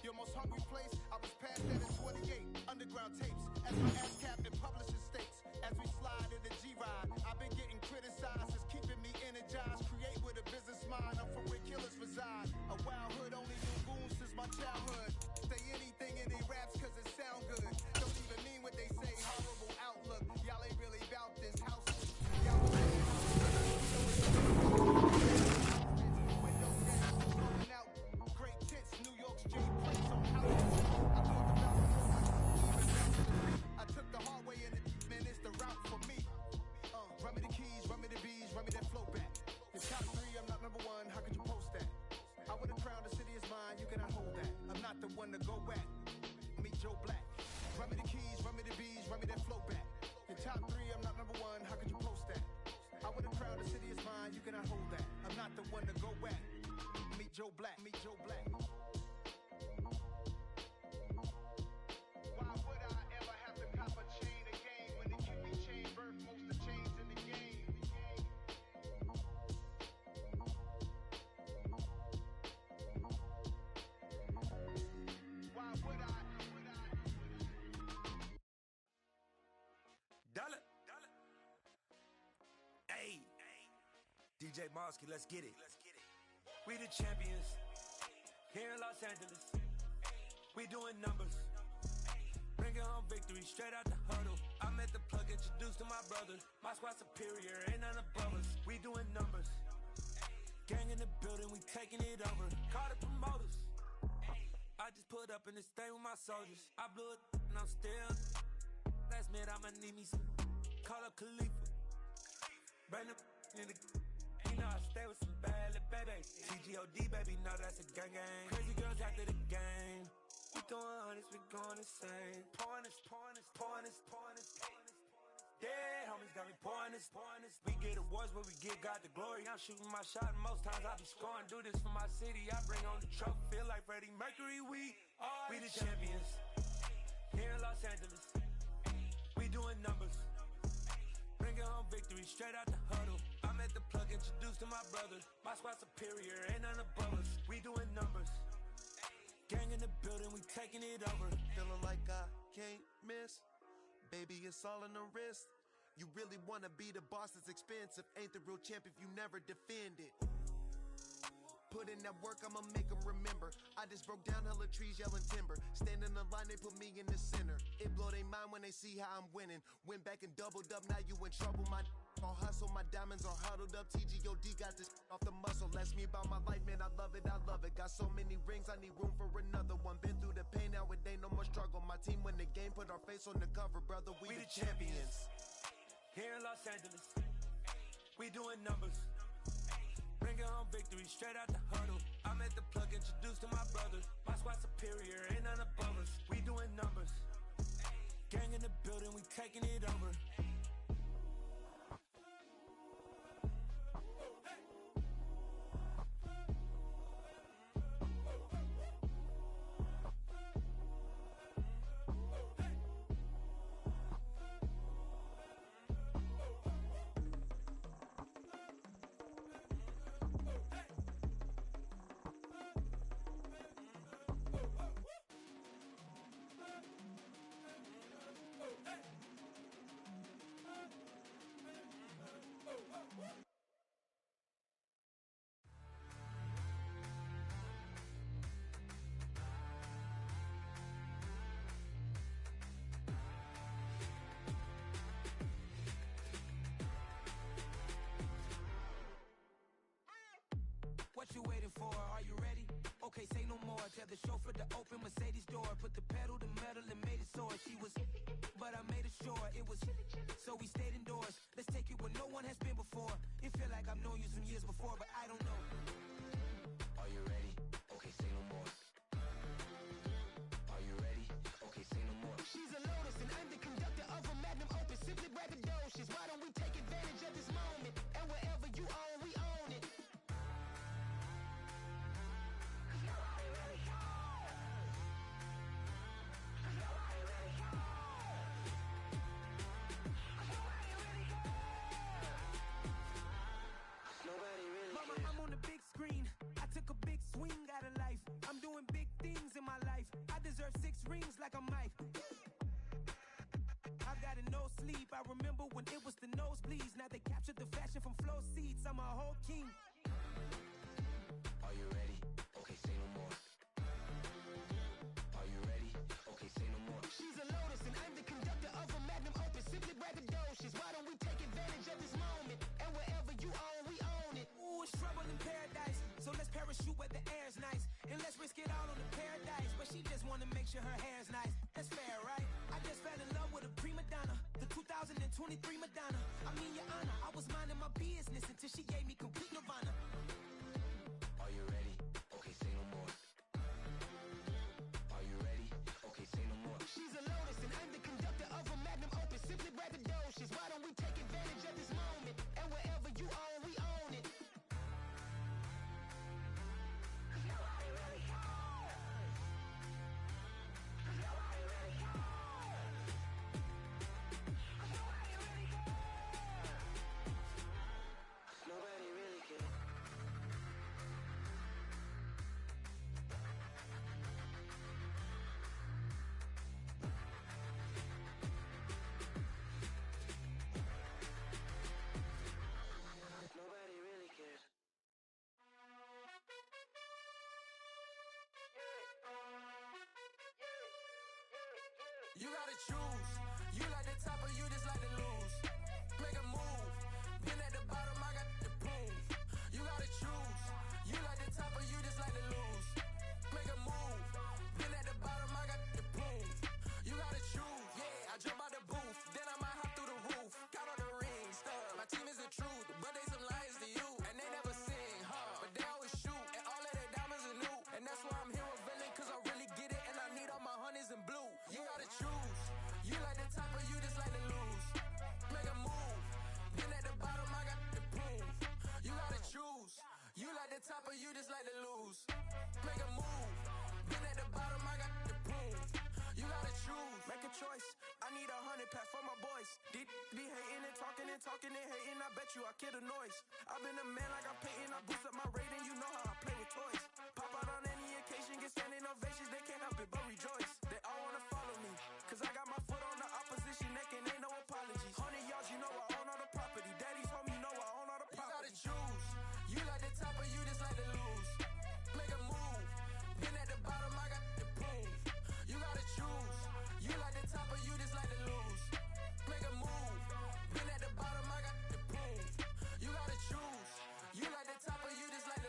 [SPEAKER 9] Your most hungry place, I was past that in 28. Underground tapes, as my ass cap in publishing states. As we slide in the G-Ride, I've been getting criticized, it's keeping me energized. Create with a business mind, I'm from where killers reside. A wild hood, only knew goons since my childhood. Say anything in they raps cause it sound good. Don't even mean what they say, horrible outlook. Y'all ain't really about this house. Y'all out, great tits, New York's J Prince on houses. I took the hard way in it, man, it's the route for me. Run me the keys, run me the bees, run me that flow back. Your top 3, I'm not number 1, how could you post that? I would've crowned the city is mine, you cannot hold that. I'm not the one to go back. Meet Joe Black. Run me the keys, run me the bees, run me that flow back. Your top 3, I'm not number 1, how could you post that? I would've crowned the city is mine, you cannot hold that. I'm not the one to go back. Meet Joe Black, meet Joe Black. Why would I ever have to cop a chain again when the QB chain birth most of chains in the game? Why would I?
[SPEAKER 10] Dollar. Hey, DJ Mosky, let's get it. We the champions here in Los Angeles. We doing numbers, bringing home victory straight out the huddle. I'm at the plug, introduced to my brother. My squad superior, ain't none above us. We doing numbers, gang in the building, we taking it over. Call the promoters. I just put up in this thing with my soldiers. I blew it and I'm still. Last minute I'ma need me some. Call up Khalifa. Bring the in the. You know I stay with some bad little baby. TGOD baby, know that's a gang gang. Crazy girls after the game. We throwing hundreds, we going insane. Pouring this. Yeah, homies got me pouring this. We get awards, but we give God the glory. I'm shooting my shot, and most times I be scoring. Do this for my city, I bring on the trophy. Feel like Freddie Mercury, we the champions here in Los Angeles. We doing numbers, bringing home victory straight out the huddle. I'm at the plug, introduced to my brother. My squad superior, ain't none above us. We doing numbers, gang in the building, we taking it over.
[SPEAKER 12] Feeling like I can't miss. Baby, it's all in the wrist. You really wanna be the boss, it's expensive. Ain't the real champ if you never defend it. Put in that work, I'ma make them remember. I just broke down hella trees, yelling timber. Stand in the line, they put me in the center. It blow they mind when they see how I'm winning. Went back and doubled up, now you in trouble. My all hustle, my diamonds are huddled up. TGOD got this off the muscle. Ask me about my life, man, I love it. Got so many rings, I need room for another one. Been through the pain, now it ain't no more struggle. My team win the game, put our face on the cover, brother. We the champions
[SPEAKER 10] here in Los Angeles. We doing numbers, bringing home victory straight out the huddle. I'm at the plug, introduced to my brother. My squad superior, ain't none above us. We doing numbers, gang in the building, we taking it over.
[SPEAKER 6] What you waiting for? Are you ready? Okay, say no more. Tell the chauffeur to open Mercedes door. Put the pedal to metal and made it soar. She was, but I made it sure it was. So we stayed indoors. Let's take it where no one has been before. It feel like I've known you some years before, but I don't know.
[SPEAKER 7] Are you ready? Okay, say no more. Are you ready? Okay, say no more.
[SPEAKER 8] She's a Lotus and I'm the conductor of a magnum opus. Simply braggadocious. Why don't we take advantage of this moment? And wherever you own, we own it.
[SPEAKER 6] Mama, I'm on the big screen. I took a big swing out of life. I'm doing big things in my life. I deserve 6 rings like I'm Mike. I've got no sleep. I remember when it was the nosebleeds. Now they captured the fashion from flow seats. I'm a whole king.
[SPEAKER 7] Are you ready? Okay, say no more. Are you ready? Okay, say no more.
[SPEAKER 8] She's a Lotus and I'm the conductor of a magnum opus. Simply braggadocious. Why don't we take advantage of this moment? And wherever you own, we own it.
[SPEAKER 6] Ooh, it's trouble in paradise. So let's parachute where the air's nice. And let's risk it all on the paradise. But she just wanna make sure her hair's nice. That's fair, right? I just fell in love with a prima donna. The 2023 Madonna. I mean, your honor, I was minding my business until she gave me complete nirvana.
[SPEAKER 7] Are you ready? Okay, say no more. Are you ready? Okay, say no more.
[SPEAKER 8] She's a Lotus and I'm the conductor of a magnum opus. Simply braggadocious. Why don't we take advantage of this moment? And wherever you own, we own it.
[SPEAKER 7] Nobody really cares. Nobody really cares.
[SPEAKER 6] You gotta choose. You like the top or you just like to lose. Make a move. Been at the bottom, I got the proof. You gotta choose. You like the top or you just like to lose. Make a move. Been at the bottom, I got the proof. You gotta choose. Yeah, I jump out the booth. Then I might hop through the roof. Count on the rings. My team is the truth, but they some liars to you. And they never sing, but they always shoot. And all of their diamonds are new. And that's why I'm here with Villain, cause I really get it. And I need all my honeys in blue. You gotta choose. You like the top or you just like to lose. Make a move. Been at the bottom, I got the proof. You gotta choose. You like the top or you just like to lose. Make a move. Been at the bottom, I got the proof. You gotta choose. Make a choice. I need 100 pack for my boys. Be hating and talking and hating. I bet you I kill the noise. I've been a man like I'm Peyton. I boost up my rating. You know how I play with toys. Pop out on any occasion, get standing ovations. They can't help it but rejoice. They all wanna follow me, cause I got my foot on the opposition neck and ain't no apologies. 100 yards, you know I own all the property. Daddy's home, you know I own all the property. You gotta choose. You like the top or you just like to lose. Make a move. Been at the bottom, I got the proof. You gotta choose. You like the top or you just like to lose. Make a move. Been at the bottom, I got the proof. You gotta choose. You like the top or you just like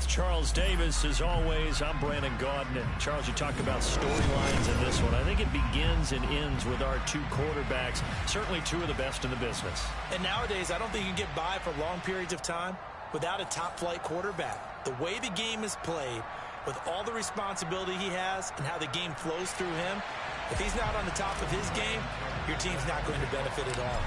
[SPEAKER 1] With Charles Davis, as always, I'm Brandon Gaudin. And Charles, you talked about storylines in this one. I think it begins and ends with our two quarterbacks, certainly two of the best in the business.
[SPEAKER 2] And nowadays, I don't think you can get by for long periods of time without a top-flight quarterback. The way the game is played, with all the responsibility he has and how the game flows through him, if he's not on the top of his game, your team's not going to benefit at all.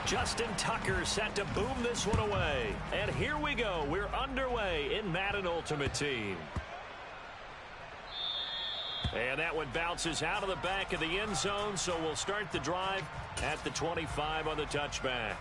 [SPEAKER 1] Justin Tucker set to boom this one away. And here we go. We're underway in Madden Ultimate Team. And that one bounces out of the back of the end zone, so we'll start the drive at the 25 on the touchback.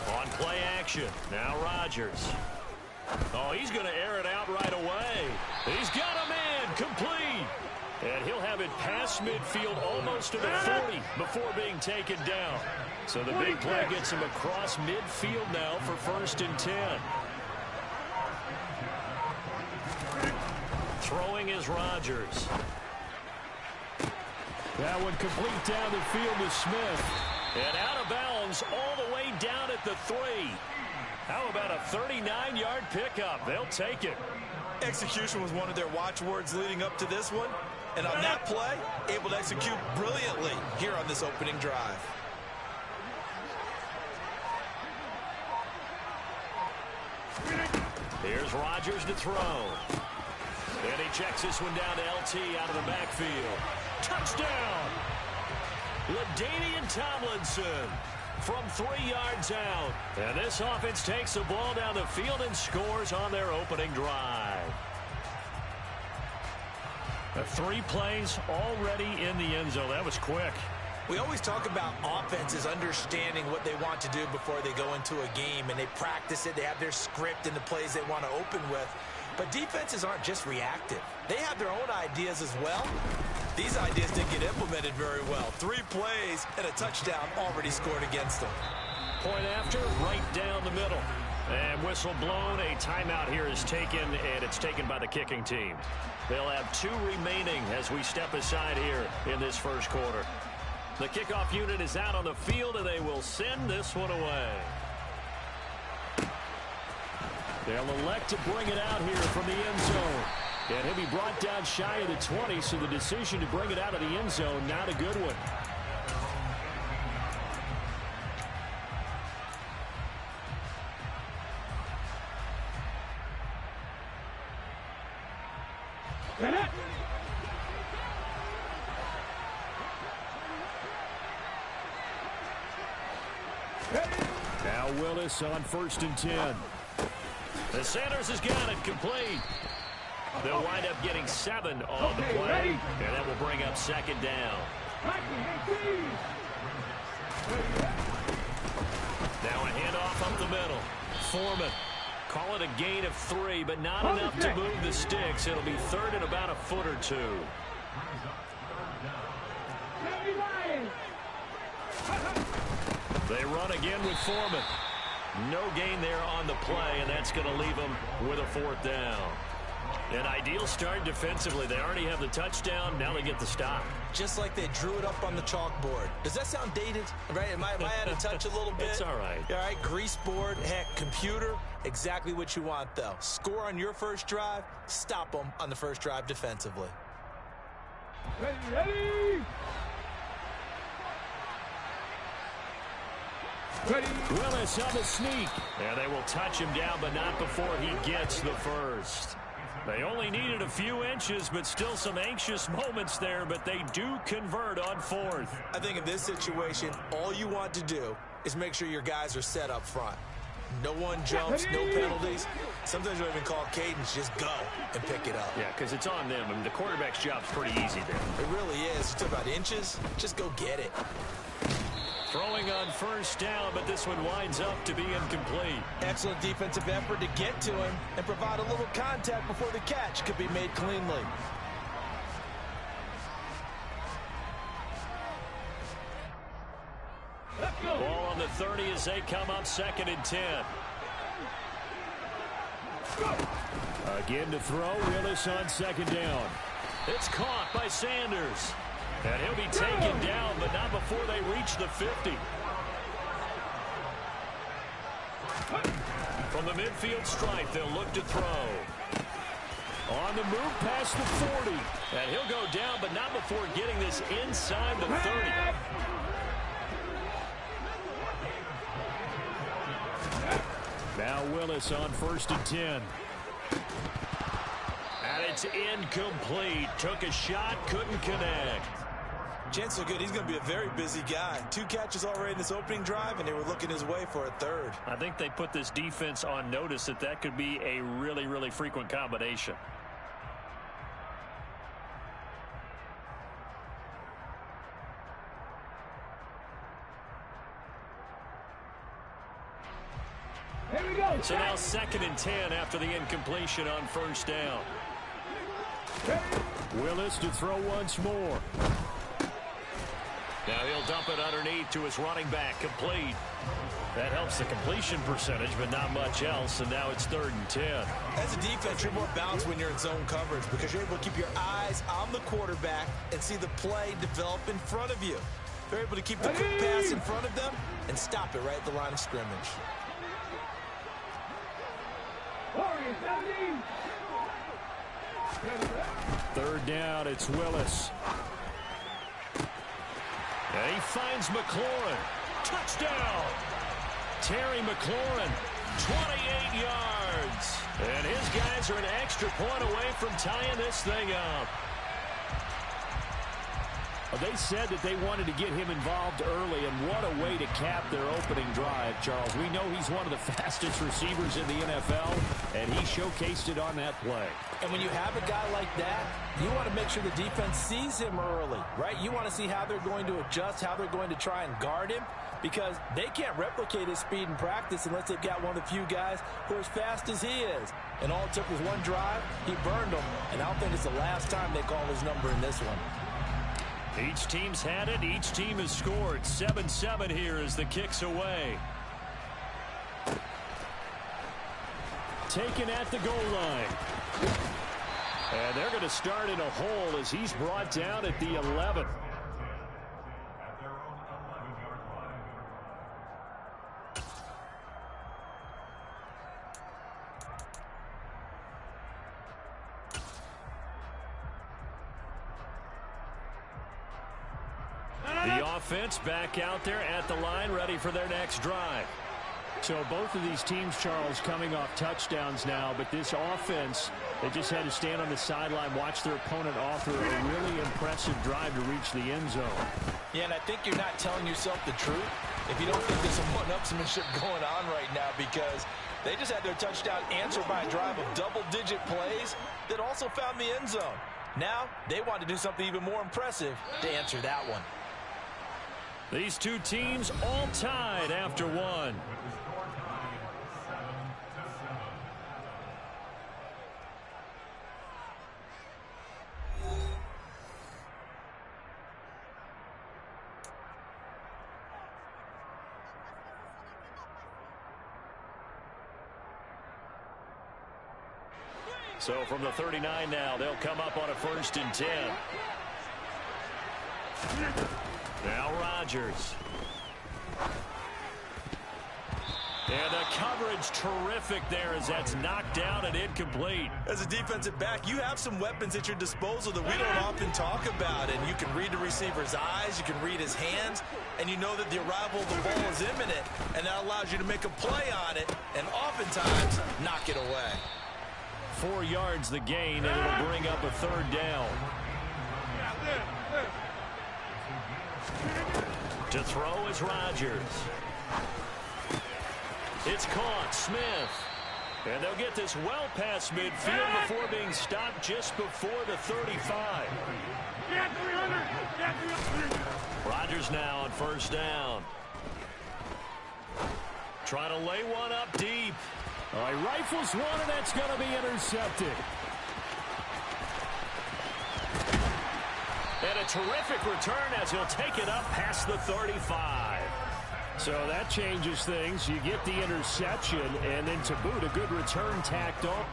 [SPEAKER 1] On play action, now Rodgers. Oh, he's going to air it out right away. He's got a man, complete. And he'll have it past midfield almost to the 40 before being taken down. So the big play gets him across midfield now for 1st and 10. Throwing is Rodgers.
[SPEAKER 4] That one complete down the field to Smith.
[SPEAKER 1] And out of bounds all the way down at the 3. How about a 39-yard pickup? They'll take it.
[SPEAKER 2] Execution was one of their watchwords leading up to this one. And on that play, able to execute brilliantly here on this opening drive.
[SPEAKER 1] Here's Rodgers to throw. And he checks this one down to LT out of the backfield. Touchdown! LaDainian Tomlinson from 3 yards out. And this offense takes the ball down the field and scores on their opening drive. 3 plays already in the end zone. That was quick.
[SPEAKER 2] We always talk about offenses understanding what they want to do before they go into a game, and they practice it. They have their script and the plays they want to open with. But defenses aren't just reactive. They have their own ideas as well. These ideas didn't get implemented very well. 3 plays and a touchdown already scored against them.
[SPEAKER 1] Point after, right down the middle. And whistle blown. A timeout here is taken, and it's taken by the kicking team. They'll have 2 remaining as we step aside here in this first quarter. The kickoff unit is out on the field, and they will send this one away.
[SPEAKER 4] They'll elect to bring it out here from the end zone. And he'll be brought down shy of the 20, so the decision to bring it out of the end zone, not a good one. Now Willis on 1st and 10.
[SPEAKER 1] The Sanders has got it complete. They'll wind up getting 7 on the play, and that will bring up 2nd down. Now a handoff up the middle. Foreman. Call it a gain of 3, but not enough to move the sticks. It'll be 3rd and about a foot or 2. They run again with Foreman. No gain there on the play, and that's going to leave them with a 4th down. An ideal start defensively. They already have the touchdown. Now they get the stop.
[SPEAKER 2] Just like they drew it up on the chalkboard. Does that sound dated? Right? Am I out of touch a little bit?
[SPEAKER 1] It's all right.
[SPEAKER 2] All right, grease board, heck, computer. Exactly what you want, though. Score on your first drive. Stop them on the first drive defensively.
[SPEAKER 3] Ready!
[SPEAKER 4] Willis on the sneak.
[SPEAKER 1] And they will touch him down, but not before he gets the first. They only needed a few inches, but still some anxious moments there, but they do convert on 4th.
[SPEAKER 2] I think in this situation, all you want to do is make sure your guys are set up front. No one jumps, no penalties. Sometimes you don't even call cadence, just go and pick it up.
[SPEAKER 1] Yeah, because it's on them. I mean, the quarterback's job's pretty easy there.
[SPEAKER 2] It really is. You talk about inches, just go get it.
[SPEAKER 1] Throwing on 1st down, but this one winds up to be incomplete.
[SPEAKER 2] Excellent defensive effort to get to him and provide a little contact before the catch could be made cleanly.
[SPEAKER 1] Ball on the 30 as they come up 2nd and 10.
[SPEAKER 4] Again to throw. Willis on 2nd down.
[SPEAKER 1] It's caught by Sanders. And he'll be taken down, but not before they reach the 50. From the midfield stripe, they'll look to throw. On the move past the 40. And he'll go down, but not before getting this inside the 30.
[SPEAKER 4] Now Willis on 1st and 10.
[SPEAKER 1] And it's incomplete. Took a shot, couldn't connect.
[SPEAKER 2] Chances are good he's going to be a very busy guy. 2 catches already in this opening drive, and they were looking his way for a 3rd.
[SPEAKER 1] I think they put this defense on notice that could be a really, really frequent combination.
[SPEAKER 3] Here we go.
[SPEAKER 1] So now 2nd and 10 after the incompletion on 1st down.
[SPEAKER 4] Willis to throw once more.
[SPEAKER 1] Now he'll dump it underneath to his running back, complete. That helps the completion percentage, but not much else, and now it's 3rd and 10.
[SPEAKER 2] As a defense, you're more balanced when you're in zone coverage because you're able to keep your eyes on the quarterback and see the play develop in front of you. They're able to keep the quick pass in front of them and stop it right at the line of scrimmage.
[SPEAKER 4] 3rd down, it's Willis.
[SPEAKER 1] And he finds McLaurin. Touchdown! Terry McLaurin, 28 yards. And his guys are an extra point away from tying this thing up.
[SPEAKER 4] They said that they wanted to get him involved early, and what a way to cap their opening drive, Charles. We know he's one of the fastest receivers in the NFL, and he showcased it on that play.
[SPEAKER 2] And when you have a guy like that, you want to make sure the defense sees him early, right? You want to see how they're going to adjust, how they're going to try and guard him, because they can't replicate his speed in practice unless they've got one of the few guys who are as fast as he is. And all it took was one drive. He burned them, and I don't think it's the last time they call his number in this one.
[SPEAKER 1] Each team's had it. Each team has scored. 7-7 here as the kick's away.
[SPEAKER 4] Taken at the goal line.
[SPEAKER 1] And they're going to start in a hole as he's brought down at the 11. The offense back out there at the line, ready for their next drive.
[SPEAKER 4] So both of these teams, Charles, coming off touchdowns now, but this offense, they just had to stand on the sideline, watch their opponent offer a really impressive drive to reach the end zone.
[SPEAKER 2] Yeah, and I think you're not telling yourself the truth if you don't think there's some one-upsmanship going on right now, because they just had their touchdown answered by a drive of double-digit plays that also found the end zone. Now they want to do something even more impressive to answer that one.
[SPEAKER 1] These two teams all tied after one. So from the 39 now, they'll come up on a 1st and 10. Now Rodgers. And the coverage terrific there as that's knocked down and incomplete.
[SPEAKER 2] As a defensive back, you have some weapons at your disposal that we don't often talk about. And you can read the receiver's eyes, you can read his hands, and you know that the arrival of the ball is imminent. And that allows you to make a play on it and oftentimes knock it away.
[SPEAKER 1] 4 yards the gain, and it'll bring up a 3rd down. To throw is Rodgers. It's caught, Smith. And they'll get this well past midfield before being stopped just before the 35. Rodgers now on 1st down. Trying to lay one up deep.
[SPEAKER 4] All right, rifles one, and that's going to be intercepted.
[SPEAKER 1] And a terrific return as he'll take it up past the 35. So that changes things. You get the interception, and then to boot, a good return tacked on.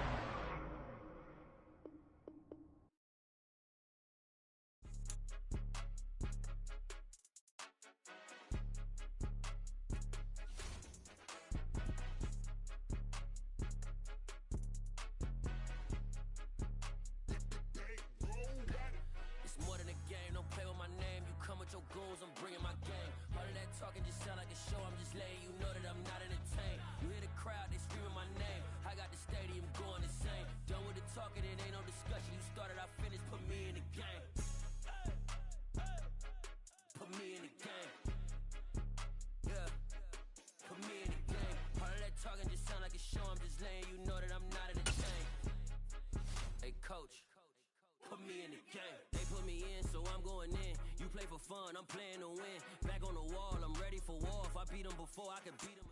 [SPEAKER 13] I'm playing to win. Back on the wall, I'm ready for war. If I beat him before, I can beat him.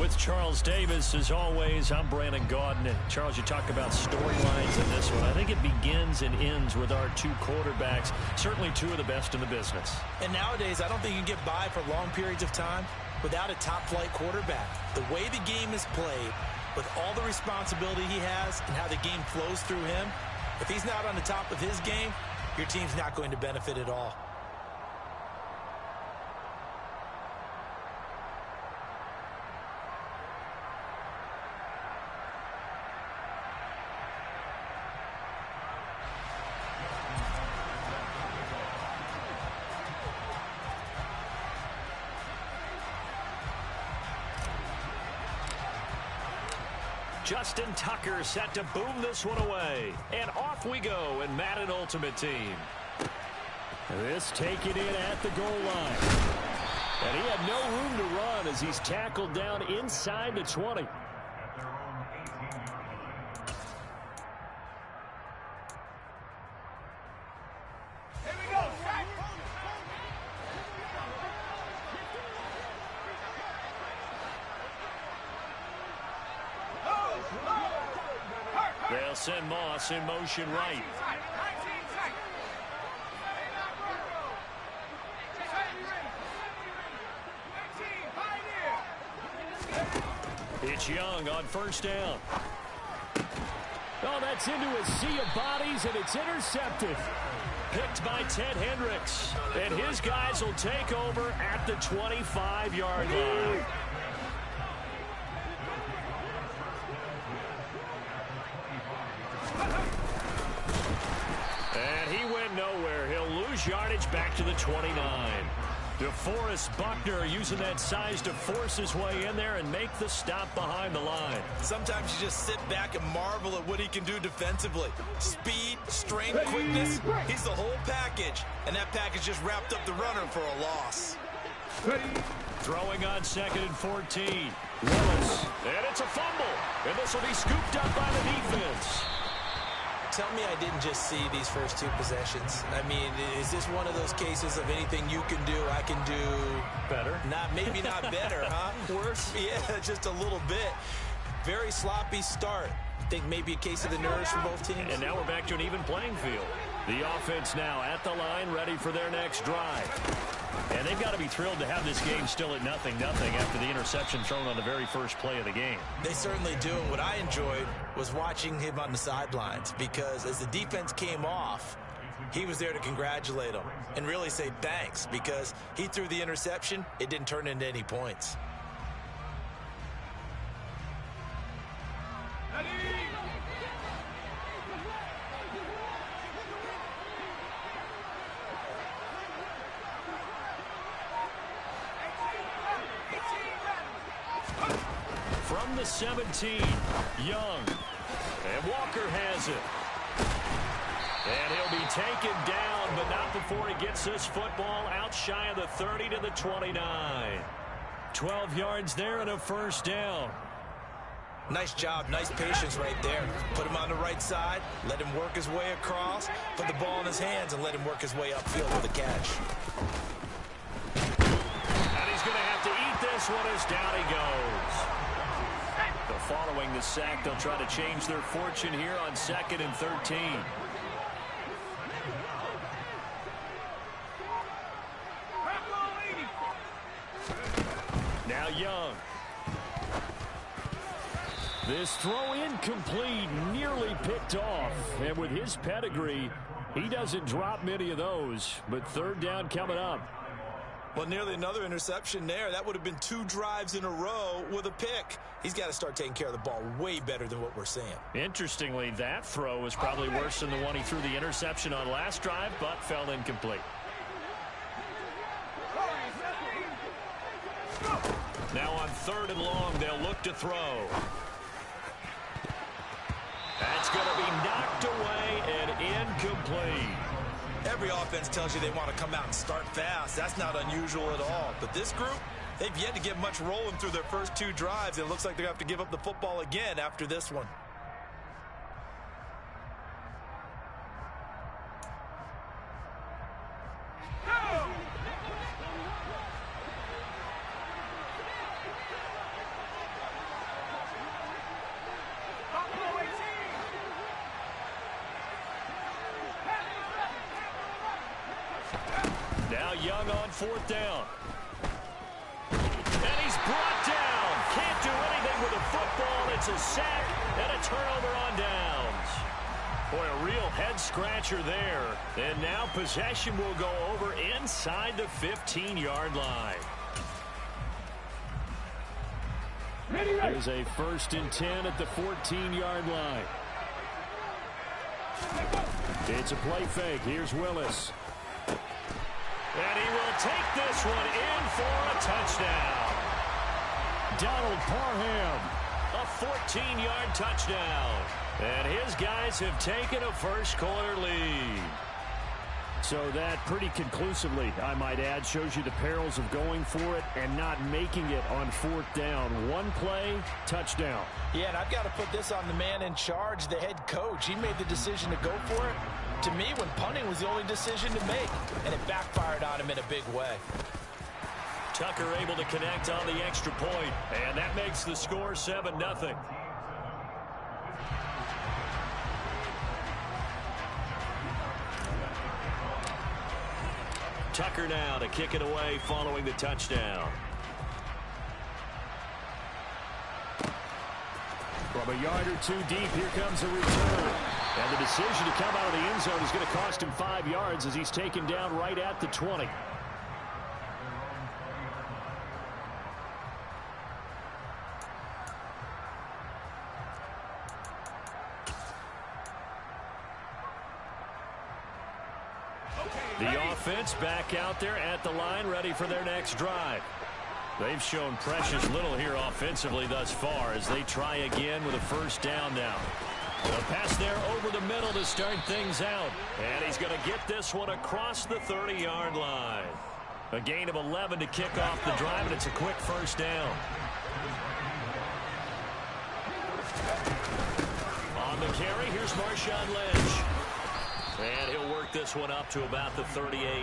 [SPEAKER 1] With Charles Davis, as always, I'm Brandon Gaudin. Charles, you talk about storylines in this one. I think it begins and ends with our two quarterbacks, certainly two of the best in the business.
[SPEAKER 2] And nowadays, I don't think you can get by for long periods of time without a top-flight quarterback. The way the game is played, with all the responsibility he has and how the game flows through him, if he's not on the top of his game, your team's not going to benefit at all.
[SPEAKER 1] Justin Tucker set to boom this one away. And off we go in Madden Ultimate Team. This taken in at the goal line. And he had no room to run as he's tackled down inside the 20. They'll send Moss in motion right. It's Young on first down. Oh, that's into a sea of bodies, and it's intercepted. Picked by Ted Hendricks. And his guys will take over at the 25-yard line. And he went nowhere. He'll lose yardage back to the 29. DeForest Buckner using that size to force his way in there and make the stop behind the line.
[SPEAKER 2] Sometimes you just sit back and marvel at what he can do defensively. Speed, strength, quickness. He's the whole package. And that package just wrapped up the runner for a loss.
[SPEAKER 1] Throwing on 2nd and 14. Willis. And it's a fumble. And this will be scooped up by the defense.
[SPEAKER 2] Tell me I didn't just see these first two possessions. I mean, is this one of those cases of anything you can do, I can do
[SPEAKER 1] better?
[SPEAKER 2] Maybe not better, huh?
[SPEAKER 1] Worse?
[SPEAKER 2] Yeah, just a little bit. Very sloppy start. I think maybe a case of the nerves for both teams.
[SPEAKER 1] And now we're back to an even playing field. The offense now at the line, ready for their next drive. And they've got to be thrilled to have this game still at 0-0 after the interception thrown on the very first play of the game.
[SPEAKER 2] They certainly do. And what I enjoyed was watching him on the sidelines, because as the defense came off, he was there to congratulate them and really say thanks, because he threw the interception. It didn't turn into any points.
[SPEAKER 1] From the 17, Young. And Walker has it. And he'll be taken down, but not before he gets this football out shy of the 30 to the 29. 12 yards there and a first down.
[SPEAKER 2] Nice job, nice patience right there. Put him on the right side, let him work his way across, put the ball in his hands, and let him work his way upfield with a catch.
[SPEAKER 1] And he's going to have to eat this one as down he goes. Following the sack, they'll try to change their fortune here on 2nd and 13. Young. This throw incomplete, nearly picked off. And with his pedigree, he doesn't drop many of those. But third down coming up.
[SPEAKER 2] Well, nearly another interception there. That would have been 2 drives in a row with a pick. He's got to start taking care of the ball way better than what we're seeing.
[SPEAKER 1] Interestingly, that throw was probably worse than the one he threw the interception on last drive, but fell incomplete. Now on 3rd and long, they'll look to throw. That's going to be knocked away and incomplete.
[SPEAKER 2] Every offense tells you they want to come out and start fast. That's not unusual at all. But this group, they've yet to get much rolling through their first 2 drives. It looks like they're going to have to give up the football again after this one.
[SPEAKER 1] Now Young on 4th down. And he's brought down. Can't do anything with the football. It's a sack and a turnover on downs. Boy, a real head-scratcher there. And now possession will go over inside the 15-yard line. There's a 1st and 10 at the 14-yard line. It's a play fake. Here's Willis. And he will take this one in for a touchdown. Donald Parham, a 14-yard touchdown. And his guys have taken a first-quarter lead. So that pretty conclusively, I might add, shows you the perils of going for it and not making it on 4th down. One play, touchdown.
[SPEAKER 2] Yeah, and I've got to put this on the man in charge, the head coach. He made the decision to go for it. To me, when punting was the only decision to make, and it backfired on him in a big way.
[SPEAKER 1] Tucker able to connect on the extra point, and that makes the score 7-0. Tucker now to kick it away following the touchdown. From a yard or 2 deep, here comes a return. And the decision to come out of the end zone is going to cost him 5 yards as he's taken down right at the 20. The offense back out there at the line, ready for their next drive. They've shown precious little here offensively thus far as they try again with a 1st down now. The pass there over the middle to start things out. And he's going to get this one across the 30-yard line. A gain of 11 to kick off the drive, and it's a quick 1st down. On the carry, here's Marshawn Lynch. And he'll work this one up to about the 38.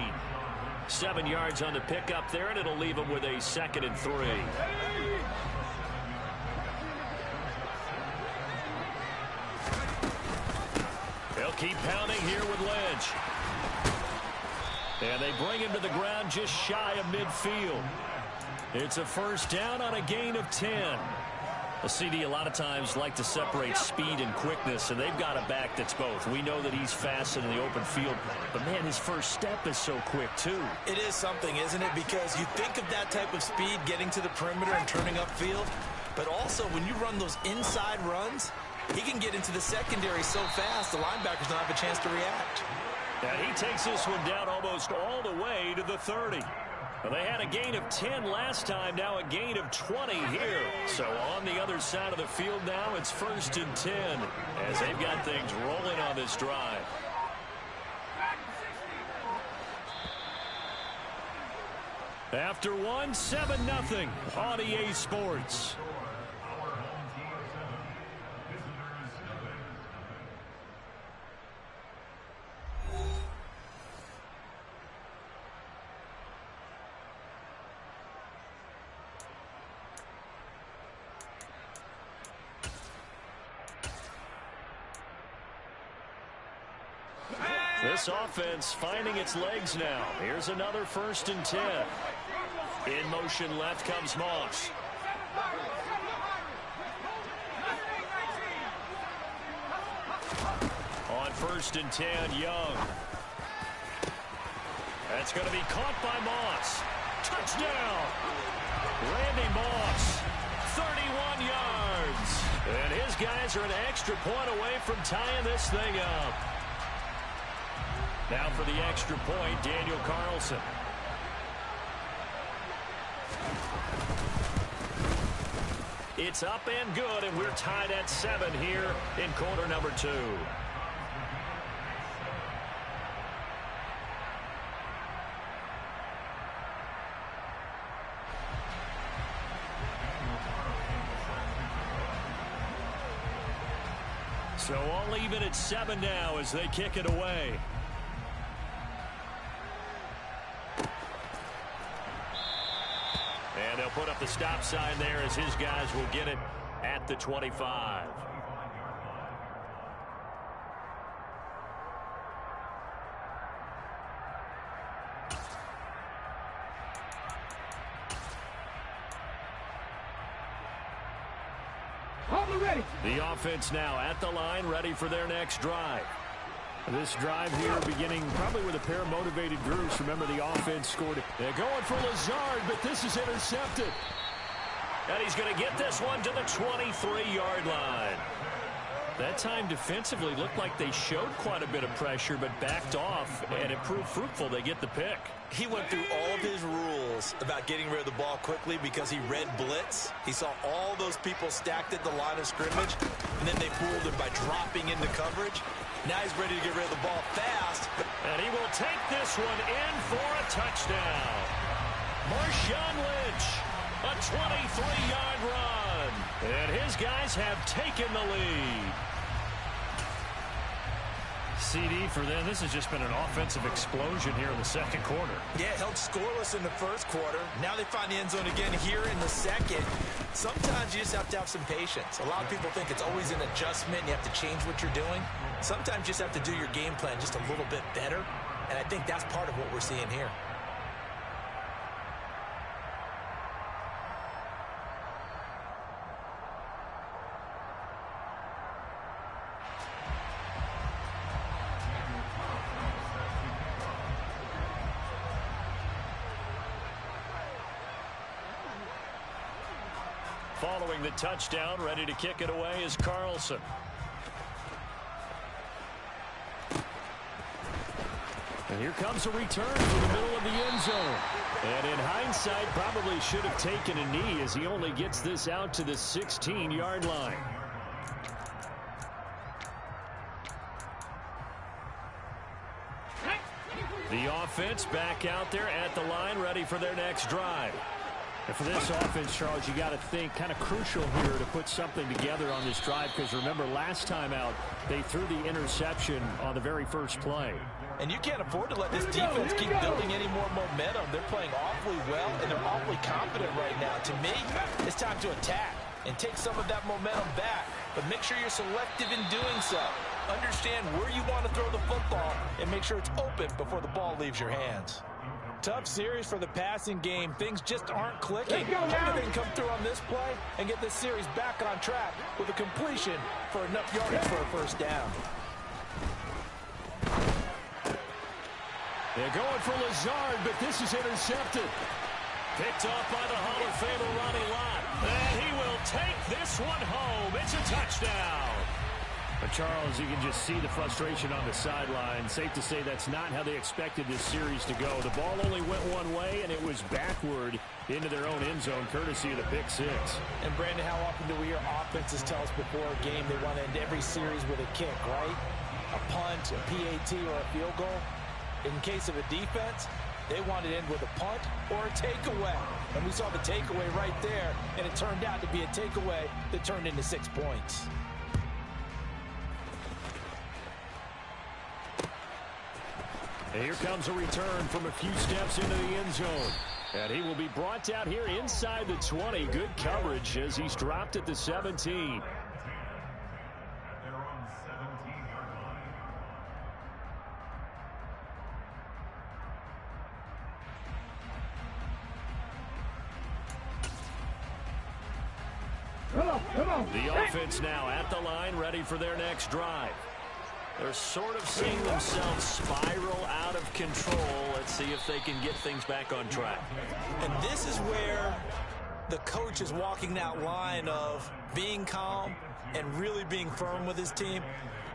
[SPEAKER 1] 7 yards on the pickup there, and it'll leave him with a 2nd and 3. They'll keep pounding here with Lynch. And they bring him to the ground just shy of midfield. It's a 1st down on a gain of 10. A CD a lot of times like to separate speed and quickness, and they've got a back that's both. We know that he's fast in the open field, but, man, his first step is so quick, too.
[SPEAKER 2] It is something, isn't it? Because you think of that type of speed getting to the perimeter and turning upfield, but also when you run those inside runs, he can get into the secondary so fast the linebackers don't have a chance to react.
[SPEAKER 1] And he takes this one down almost all the way to the 30. Well, they had a gain of 10 last time, now a gain of 20 here. So on the other side of the field now, it's 1st and 10 as they've got things rolling on this drive. After one, 7-0 on EA Sports. This offense finding its legs now. Here's another 1st and 10. In motion left comes Moss. On 1st and 10, Young. That's going to be caught by Moss. Touchdown! Randy Moss, 31 yards. And his guys are an extra point away from tying this thing up. Now for the extra point, Daniel Carlson. It's up and good, and we're tied at 7 here in quarter number 2. So all even at 7 now as they kick it away. And they'll put up the stop sign there as his guys will get it at the 25. The offense now at the line, ready for their next drive. This drive here beginning probably with a pair of motivated groups. Remember, the offense scored it. They're going for Lazard, but this is intercepted. And he's going to get this one to the 23-yard line. That time defensively looked like they showed quite a bit of pressure, but backed off, and it proved fruitful. They get the pick.
[SPEAKER 2] He went through all of his rules about getting rid of the ball quickly because he read blitz. He saw all those people stacked at the line of scrimmage, and then they fooled him by dropping into coverage. Now he's ready to get rid of the ball fast.
[SPEAKER 1] And he will take this one in for a touchdown. Marshawn Lynch, a 23-yard run. And his guys have taken the lead. CD for them. This has just been an offensive explosion here in the second quarter.
[SPEAKER 2] Yeah, held scoreless in the first quarter. Now they find the end zone again here in the second. Sometimes you just have to have some patience. A lot of people think it's always an adjustment. You have to change what you're doing. Sometimes you just have to do your game plan just a little bit better. And I think that's part of what we're seeing here.
[SPEAKER 1] Following the touchdown, ready to kick it away is Carlson. And here comes a return from the middle of the end zone. And in hindsight, probably should have taken a knee as he only gets this out to the 16-yard line. The offense back out there at the line, ready for their next drive. And for this offense, Charles, you got to think kind of crucial here to put something together on this drive, because remember, last time out, they threw the interception on the very first play.
[SPEAKER 2] And you can't afford to let this defense keep building any more momentum. They're playing awfully well, and they're awfully confident right now. To me, it's time to attack and take some of that momentum back, but make sure you're selective in doing so. Understand where you want to throw the football and make sure it's open before the ball leaves your hands. Tough series for the passing game. Things just aren't clicking. Hopefully they can come through on this play and get this series back on track with a completion for enough yardage for a first down.
[SPEAKER 1] They're going for Lazard, but this is intercepted. Picked off by the Hall of Famer Ronnie Lott. And he will take this one home. It's a touchdown. But Charles, you can just see the frustration on the sideline. Safe to say that's not how they expected this series to go. The ball only went one way, and it was backward into their own end zone, courtesy of the pick six.
[SPEAKER 2] And Brandon, how often do we hear offenses tell us before a game they want to end every series with a kick, right? A punt, a PAT, or a field goal. In case of a defense, they want to end with a punt or a takeaway. And we saw the takeaway right there, and it turned out to be a takeaway that turned into 6 points.
[SPEAKER 1] And here comes a return from a few steps into the end zone. And he will be brought down here inside the 20. Good coverage as he's dropped at the 17. The offense now at the line, ready for their next drive. They're sort of seeing themselves spiral out of control. Let's see if they can get things back on track.
[SPEAKER 2] And this is where the coach is walking that line of being calm and really being firm with his team.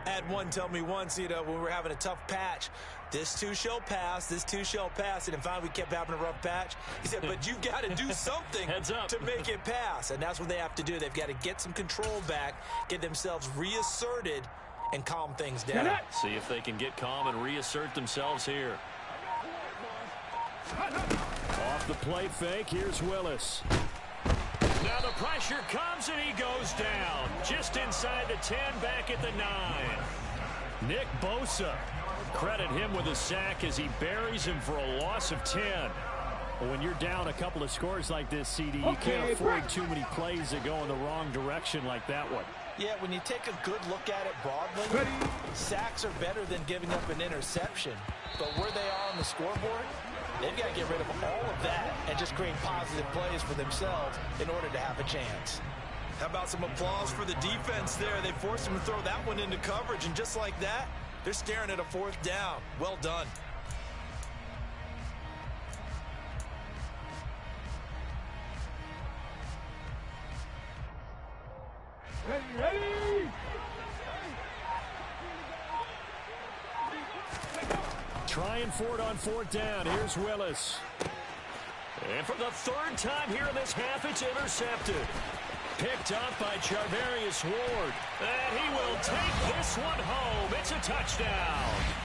[SPEAKER 2] I had one tell me once, when we were having a tough patch, this too shall pass, this too shall pass. And finally we kept having a rough patch. He said, but you've got to do something to make it pass. And that's what they have to do. They've got to get some control back, get themselves reasserted, and calm things down.
[SPEAKER 1] See if they can get calm and reassert themselves here. Off the play fake, here's Willis. Now the pressure comes and he goes down. Just inside the 10, back at the 9. Nick Bosa. Credit him with a sack as he buries him for a loss of 10. Well, when you're down a couple of scores like this, CD, you can't afford too many plays that go in the wrong direction like that one.
[SPEAKER 2] Yeah, when you take a good look at it broadly, sacks are better than giving up an interception. But where they are on the scoreboard, they've got to get rid of all of that and just create positive plays for themselves in order to have a chance. How about some applause for the defense there? They forced them to throw that one into coverage, and just like that, they're staring at a 4th down. Well done.
[SPEAKER 3] Ready!
[SPEAKER 1] Trying for it on 4th down. Here's Willis. And for the 3rd time here in this half, it's intercepted. Picked up by Charvarius Ward. And he will take this one home. It's a touchdown.